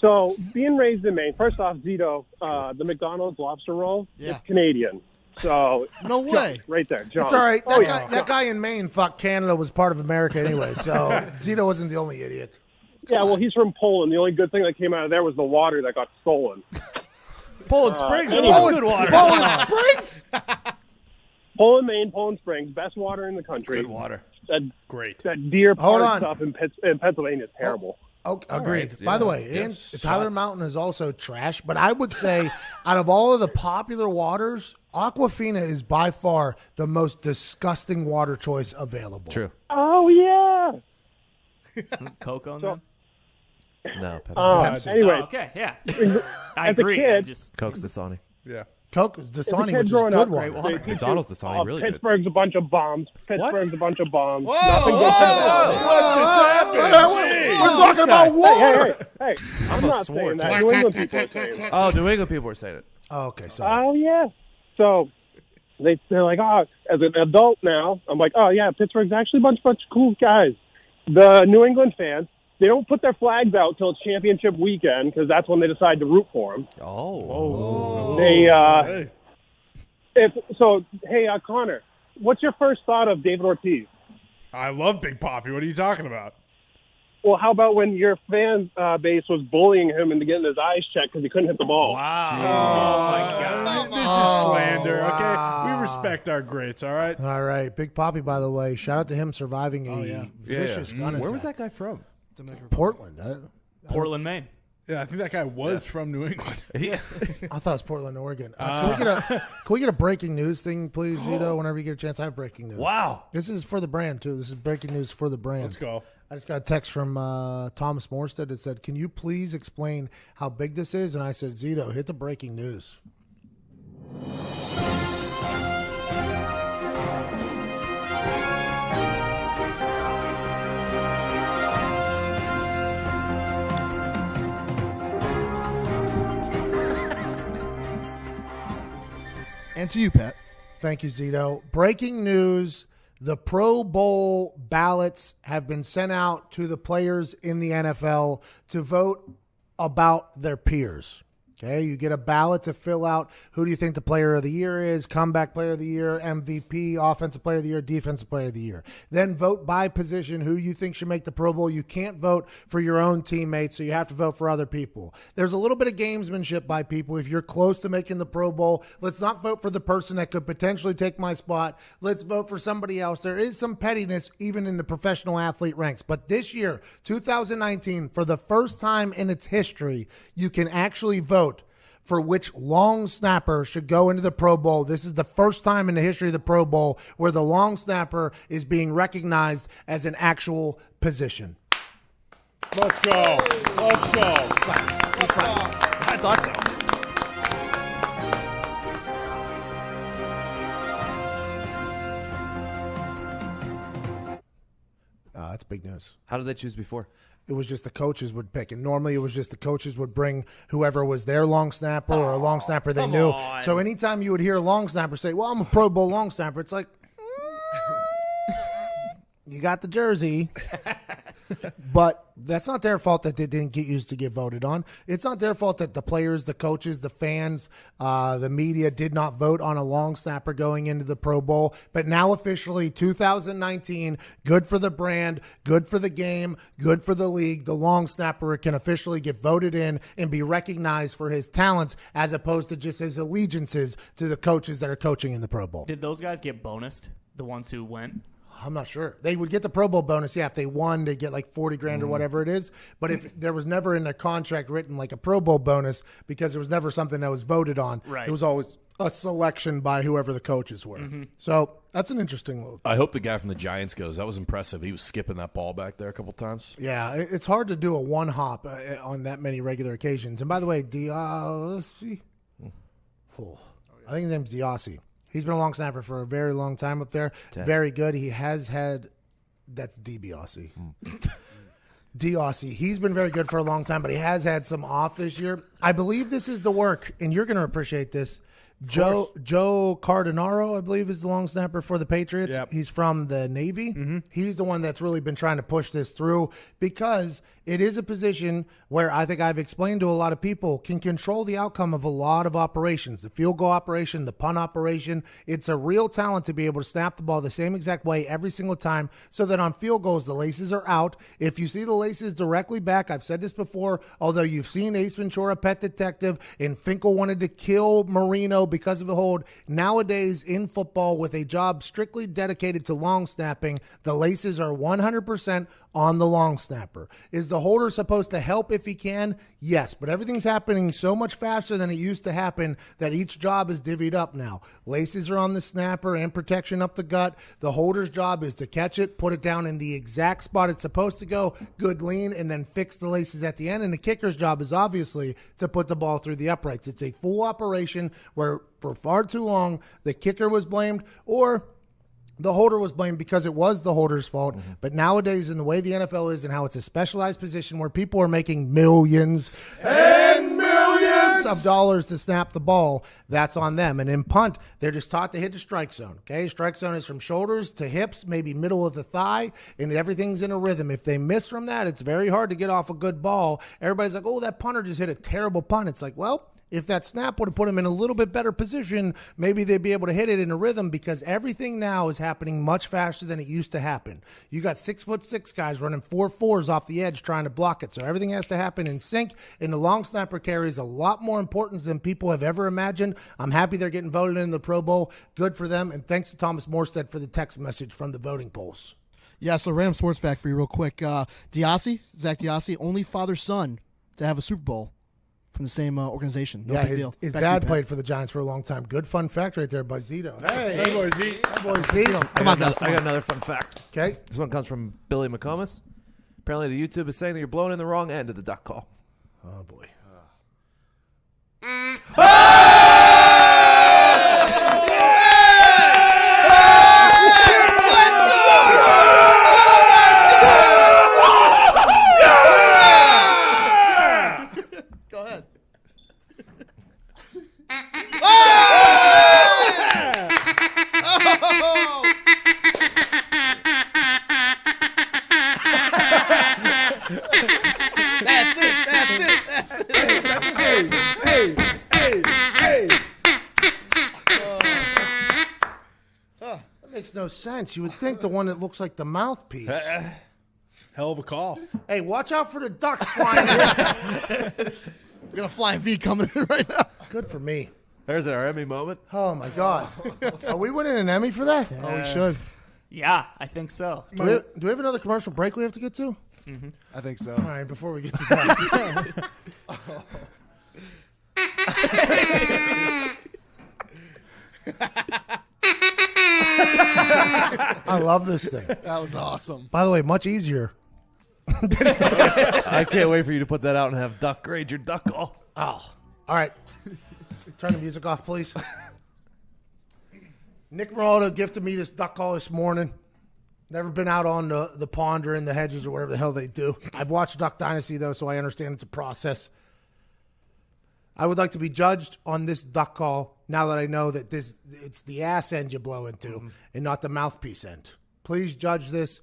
So, being raised in Maine, first off, Zito, the McDonald's lobster roll is Canadian. So no way, right there, John. It's all right. That guy in Maine thought Canada was part of America anyway, so Zito wasn't the only idiot. Yeah, well, he's from Poland. The only good thing that came out of there was the water that got stolen. Poland Springs, anyway. that's good water. Poland Springs. Poland, Maine, Poland Springs, best water in the country. Good water. Great. That Deer Hold Park on. stuff in Pennsylvania is terrible. Oh, agreed. right, By the yeah. way, and Yes. Tyler Shots. Mountain is also trash, but I would say out of all of the popular waters, Aquafina is by far the most disgusting water choice available. True. Oh, yeah. Coke on So- them? No, Pepsi. Anyway. Oh, okay, yeah. I As a agree. kid- I'm just Coke's Dasani. Yeah. Coke is Dasani, kid which is growing good up, water. great water. They teach McDonald's you, Dasani, really good. Pittsburgh's a bunch of bombs. Pittsburgh's a bunch of bombs. Whoa, Nothing whoa, goes whoa, past whoa, we're talking about water. Hey, I'm not saying that. New England people are saying that. Oh, New England people were saying it. Oh, okay, sorry. Oh, yeah. So they're like, oh, as an adult now, I'm like, oh, yeah, Pittsburgh's actually a bunch of cool guys. The New England fans, they don't put their flags out till it's championship weekend because that's when they decide to root for them. Oh. They, Hey. hey, Connor, what's your first thought of David Ortiz? I love Big Poppy. What are you talking about? Well, how about when your fan base was bullying him into getting his eyes checked because he couldn't hit the ball? Wow. Oh, my God. This is slander, wow. okay? We respect our greats, all right? All right, Big Poppy, by the way, shout out to him surviving a vicious gun attack. Where was that guy from? Portland. Portland, Maine. Yeah, I think that guy was from New England. Yeah. I thought it was Portland, Oregon. Can we get a breaking news thing, please, Zito? Whenever you get a chance, I have breaking news. Wow. This is for the brand, too. This is breaking news for the brand. Let's go. I just got a text from Thomas Morstead that said, can you please explain how big this is? And I said, Zito, hit the breaking news. And to you, Pat. Thank you, Zito. Breaking news. The Pro Bowl ballots have been sent out to the players in the NFL to vote about their peers. Okay, you get a ballot to fill out who do you think the player of the year is, comeback player of the year, MVP, offensive player of the year, defensive player of the year. Then vote by position who you think should make the Pro Bowl. You can't vote for your own teammates, so you have to vote for other people. There's a little bit of gamesmanship by people. If you're close to making the Pro Bowl, let's not vote for the person that could potentially take my spot. Let's vote for somebody else. There is some pettiness even in the professional athlete ranks. But this year, 2019, for the first time in its history, you can actually vote for which long snapper should go into the Pro Bowl. This is the first time in the history of the Pro Bowl where the long snapper is being recognized as an actual position. Let's go. Let's go. I thought so. That's big news. How did they choose before? It was just the coaches would pick. And normally it was just the coaches would bring whoever was their long snapper or a long snapper they knew. on. So anytime you would hear a long snapper say, well, I'm a Pro Bowl long snapper, it's like, you got the jersey. But that's not their fault that they didn't get used to get voted on. It's not their fault that the players, the coaches, the fans, the media did not vote on a long snapper going into the Pro Bowl. But now officially 2019, good for the brand, good for the game, good for the league. The long snapper can officially get voted in and be recognized for his talents as opposed to just his allegiances to the coaches that are coaching in the Pro Bowl. Did those guys get bonused? The ones who went? I'm not sure. They would get the Pro Bowl bonus. Yeah, if they won, they get like 40 grand or whatever it is. But if there was never in their contract written like a Pro Bowl bonus because there was never something that was voted on. Right. It was always a selection by whoever the coaches were. So that's an interesting little thing. I hope the guy from the Giants goes. That was impressive. He was skipping that ball back there a couple times. Yeah, it's hard to do a one hop on that many regular occasions. And by the way, Diossi, I think his name's Diossi. He's been a long snapper for a very long time up there. 10. Very good. He has had – that's DiBiase. Diossi. He's been very good for a long time, but he has had some off this year. I believe this is the work, and you're going to appreciate this. Joe Cardinaro, I believe, is the long snapper for the Patriots. Yep. He's from the Navy. He's the one that's really been trying to push this through because it is a position where I think I've explained to a lot of people can control the outcome of a lot of operations. The field goal operation, the punt operation. It's a real talent to be able to snap the ball the same exact way every single time so that on field goals, the laces are out. If you see the laces directly back, I've said this before, although you've seen Ace Ventura, Pet Detective, and Finkel wanted to kill Marino because of the hold. Nowadays in football, with a job strictly dedicated to long snapping, the laces are 100% on the long snapper. Is the holder supposed to help if he can? Yes, but everything's happening so much faster than it used to happen that each job is divvied up now. Laces are on the snapper and protection up the gut. The holder's job is to catch it, put it down in the exact spot it's supposed to go, good lean, and then fix the laces at the end. And the kicker's job is obviously to put the ball through the uprights. It's a full operation where for far too long the kicker was blamed or the holder was blamed because it was the holder's fault. But nowadays, in the way the NFL is and how it's a specialized position where people are making millions and millions of dollars to snap the ball, that's on them. And in punt, they're just taught to hit the strike zone. Okay, strike zone is from shoulders to hips, maybe middle of the thigh, and everything's in a rhythm. If they miss from that, it's very hard to get off a good ball. Everybody's like, oh, that punter just hit a terrible punt. It's like, well, if that snap would have put him in a little bit better position, maybe they'd be able to hit it in a rhythm, because everything now is happening much faster than it used to happen. You got 6'6" guys running 4.4s off the edge trying to block it. So everything has to happen in sync, and the long snapper carries a lot more importance than people have ever imagined. I'm happy they're getting voted in the Pro Bowl. Good for them. And thanks to Thomas Morstead for the text message from the voting polls. Yeah, so Ram Sports Fact for you real quick. Zach Diassi, only father-son to have a Super Bowl from the same organization. No big deal. His dad played for the Giants for a long time. Good fun fact right there by Zito. Hey, boy, Z. Hey, boy, Z. I got another fun fact. Okay. This one comes from Billy McComas. Apparently, the YouTube is saying that you're blowing in the wrong end of the duck call. Oh, boy. Go ahead. That's it. Hey. That makes no sense. You would think the one that looks like the mouthpiece. Hell of a call. Hey, watch out for the ducks flying in. We got a flying V coming in right now. Good for me. There's our Emmy moment. Oh, my God. Are we winning an Emmy for that? Oh, we should. Yeah, I think so. Do we have another commercial break we have to get to? Mm-hmm. I think so. All right, before we get to that. I love this thing. That was awesome. By the way, much easier. I can't wait for you to put that out and have Duck grade your duck call. Oh, all right. Turn the music off, please. Nick Maraldo gifted me this duck call this morning. Never been out on the pond or in the hedges or whatever the hell they do. I've watched Duck Dynasty, though, so I understand it's a process. I would like to be judged on this duck call now that I know that it's the ass end you blow into and not the mouthpiece end. Please judge this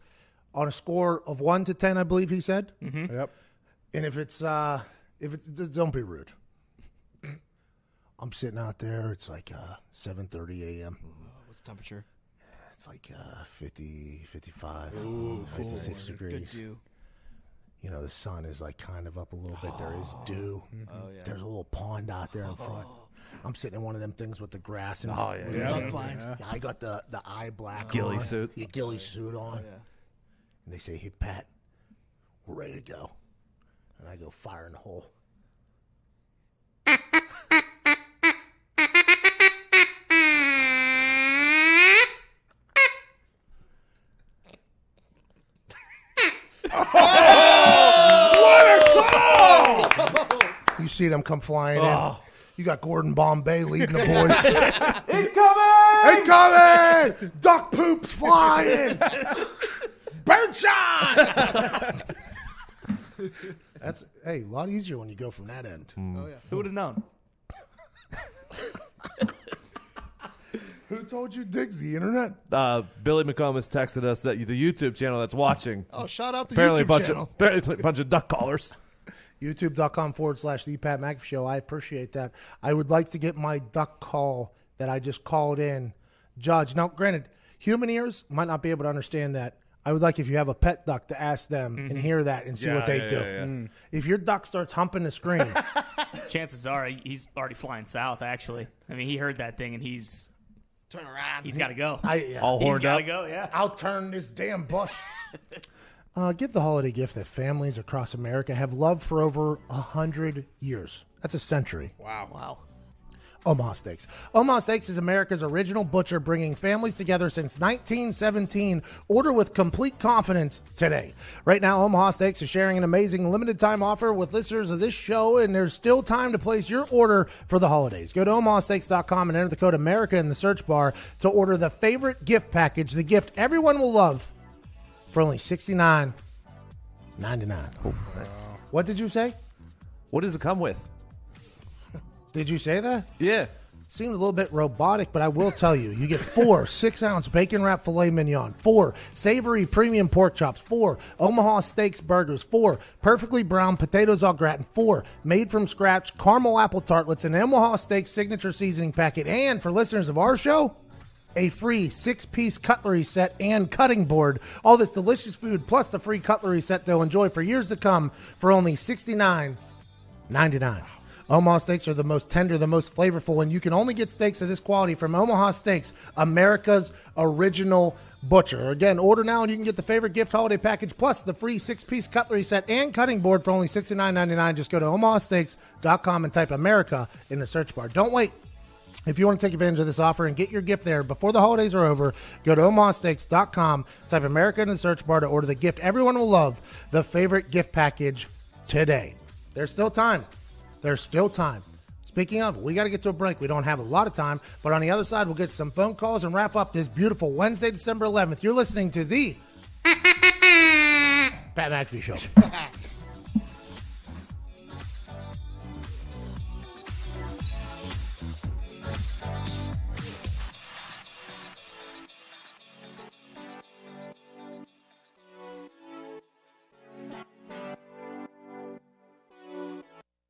on a score of 1 to 10, I believe he said. Mm-hmm. Yep. And if it's don't be rude. I'm sitting out there. It's like 7:30 a.m. What's the temperature? It's like 50, 55, Ooh, 56 cool. degrees. Good dew. You know, the sun is like kind of up a little bit. There is dew. Oh, yeah. There's a little pond out there in front. I'm sitting in one of them things with the grass and Yeah. I got the eye black Ghillie on, suit. the ghillie suit on. Oh, yeah. And they say, "Hey, Pat, we're ready to go." And I go fire in the hole. You see them come flying in. You got Gordon Bombay leading the boys. Incoming! Duck poops flying! Bird shot! That's a lot easier when you go from that end. Oh, yeah. Who would have known? Who told you digs the internet? Billy McComas texted us that the YouTube channel that's watching. Oh, shout out the apparently YouTube channel. Apparently a bunch of duck callers. YouTube.com/The Pat McAfee Show. I appreciate that. I would like to get my duck call that I just called in judged. Now, granted, human ears might not be able to understand that I would like if you have a pet duck to ask them and hear that and see what they do. Yeah. If your duck starts humping the screen, chances are he's already flying south. Actually, I mean, he heard that thing and he's turn around. He's got to go. All horned up. Go. Yeah. I'll turn this damn bush. Give the holiday gift that families across America have loved for over 100 years. That's a century. Wow. Omaha Steaks. Omaha Steaks is America's original butcher, bringing families together since 1917. Order with complete confidence today. Right now, Omaha Steaks is sharing an amazing limited-time offer with listeners of this show, and there's still time to place your order for the holidays. Go to omahasteaks.com and enter the code America in the search bar to order the favorite gift package, the gift everyone will love, for only $69.99. Oh, nice. What did you say? What does it come with? Did you say that? Yeah. Seemed a little bit robotic, but I will tell you. You get 4 6-ounce bacon-wrapped filet mignon, 4 savory premium pork chops, 4 Omaha Steaks burgers, 4 perfectly browned potatoes au gratin, 4 made-from-scratch caramel apple tartlets, an Omaha Steaks signature seasoning packet, and for listeners of our show, a free 6-piece cutlery set and cutting board. All this delicious food plus the free cutlery set they'll enjoy for years to come for only $69.99. Omaha Steaks are the most tender, the most flavorful, and you can only get steaks of this quality from Omaha Steaks, America's original butcher. Again, order now and you can get the favorite gift holiday package plus the free 6-piece cutlery set and cutting board for only $69.99. Just go to omahasteaks.com and type America in the search bar. Don't wait. If you want to take advantage of this offer and get your gift there before the holidays are over, go to omahasteaks.com, type America in the search bar to order the gift everyone will love, the favorite gift package today. There's still time. There's still time. Speaking of, we got to get to a break. We don't have a lot of time, but on the other side, we'll get some phone calls and wrap up this beautiful Wednesday, December 11th. You're listening to the Pat McAfee Show.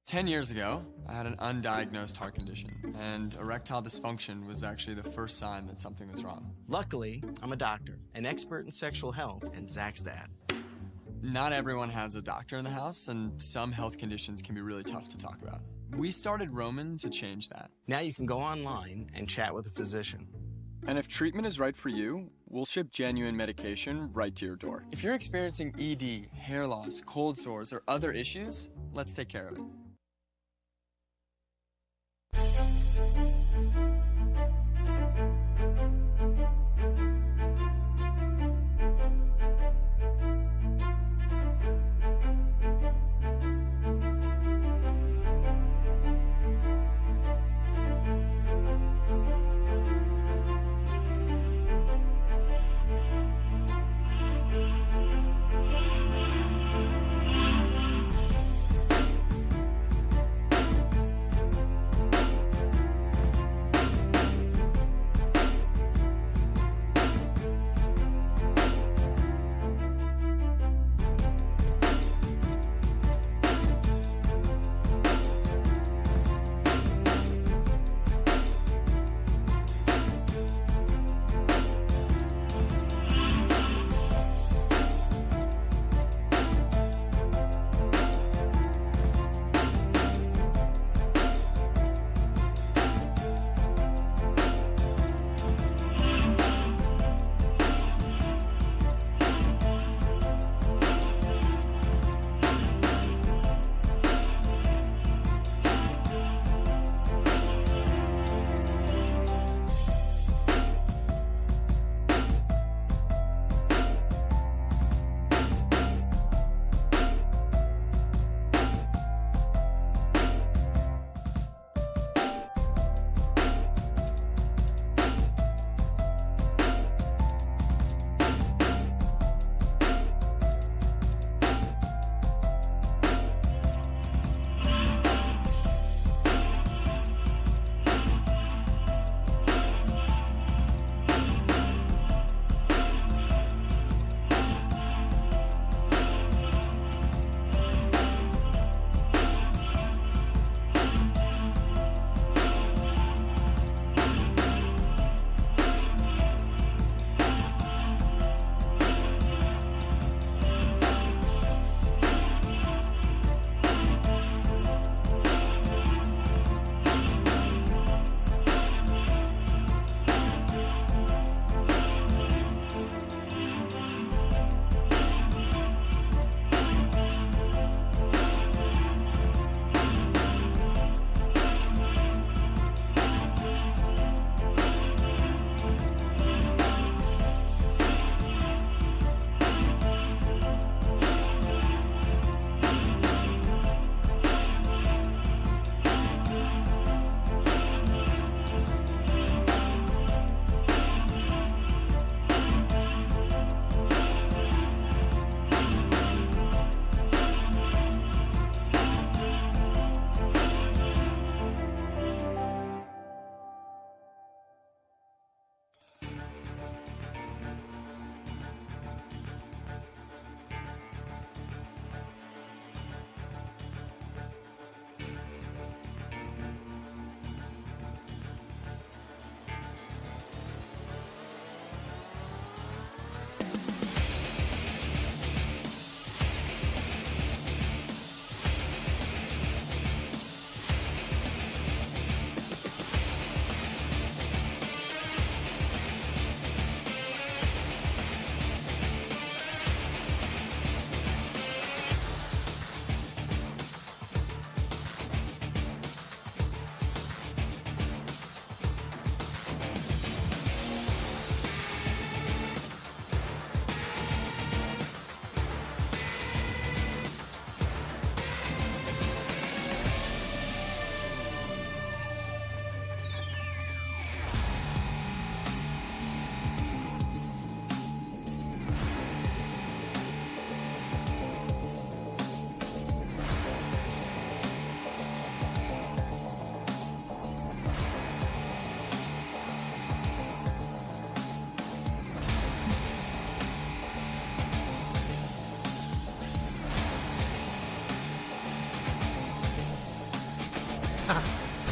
10 years ago, I had an undiagnosed heart condition, and erectile dysfunction was actually the first sign that something was wrong. Luckily, I'm a doctor, an expert in sexual health, and Zach's dad. Not everyone has a doctor in the house, and some health conditions can be really tough to talk about. We started Roman to change that. Now you can go online and chat with a physician. And if treatment is right for you, we'll ship genuine medication right to your door. If you're experiencing ED, hair loss, cold sores, or other issues, let's take care of it.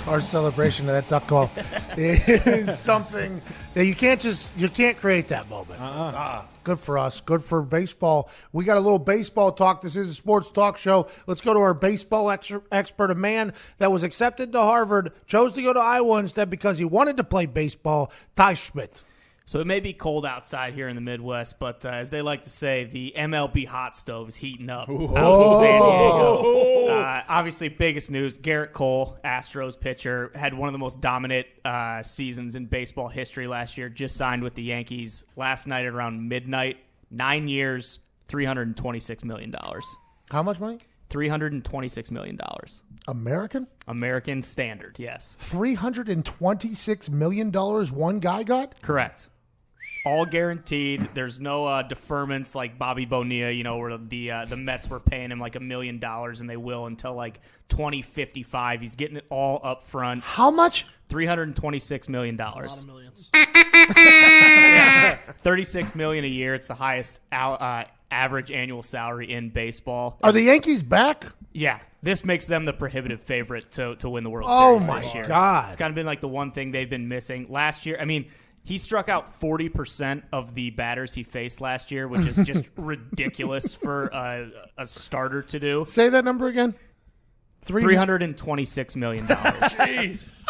Our celebration of that duck call is something that you can't create that moment. Good for us. Good for baseball. We got a little baseball talk. This is a sports talk show. Let's go to our baseball expert, a man that was accepted to Harvard, chose to go to Iowa instead because he wanted to play baseball, Ty Schmidt. So it may be cold outside here in the Midwest, but as they like to say, the MLB hot stove is heating up out in San Diego. Obviously, biggest news, Garrett Cole, Astros pitcher, had one of the most dominant seasons in baseball history last year, just signed with the Yankees last night at around midnight. 9 years, $326 million. How much money? $326 million. American standard, yes. $326 million one guy got? Correct. All guaranteed. There's no deferments like Bobby Bonilla, where the Mets were paying him like $1 million, and they will until like 2055. He's getting it all up front. How much? $326 million. A lot of millions. $36 million a year. It's the highest average annual salary in baseball. Are the Yankees back? Yeah. This makes them the prohibitive favorite to win the World Oh, Series my this year. God. It's kind of been like the one thing they've been missing. Last year, he struck out 40% of the batters he faced last year, which is just ridiculous for a starter to do. Say that number again. $326 million. Jeez.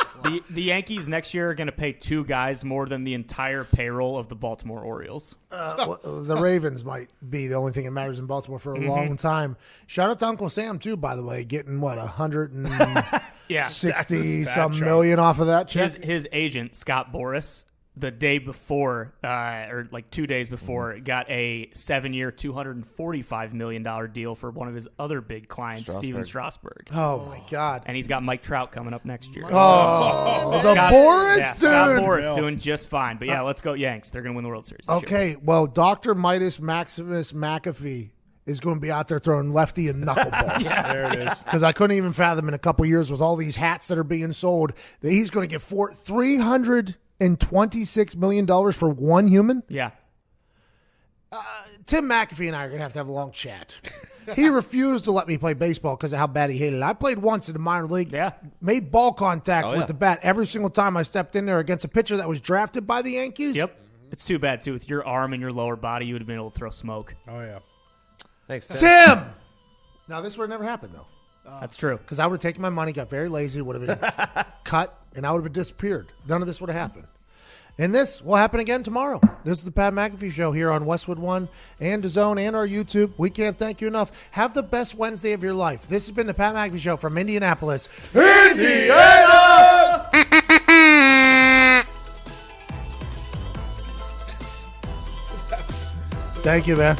The Yankees next year are going to pay two guys more than the entire payroll of the Baltimore Orioles. The Ravens might be the only thing that matters in Baltimore for a long time. Shout out to Uncle Sam, too, by the way, getting, $160-some million off of that check? His agent, Scott Boras, the day before, or like 2 days before, got a 7-year, $245 million deal for one of his other big clients, Steven Strasburg. Oh, my God. And he's got Mike Trout coming up next year. Oh, the Boras, dude. Scott Boras doing just fine. But, yeah, let's go Yanks. They're going to win the World Series this year. Well, Dr. Midas Maximus McAfee is going to be out there throwing lefty and knuckleballs. There it is. Because I couldn't even fathom in a couple years with all these hats that are being sold that he's going to get $326 million for one human? Yeah. Tim McAfee and I are going to have a long chat. He refused to let me play baseball because of how bad he hated it. I played once in the minor league. Yeah. Made ball contact with the bat every single time I stepped in there against a pitcher that was drafted by the Yankees. Yep. It's too bad, too. With your arm and your lower body, you would have been able to throw smoke. Oh, yeah. Thanks, Tim! Now, this would have never happened, though. That's true. Because I would have taken my money, got very lazy, would have been cut, and I would have been disappeared. None of this would have happened. And this will happen again tomorrow. This is the Pat McAfee Show here on Westwood One and DAZN and our YouTube. We can't thank you enough. Have the best Wednesday of your life. This has been the Pat McAfee Show from Indianapolis, Indiana! Thank you, man.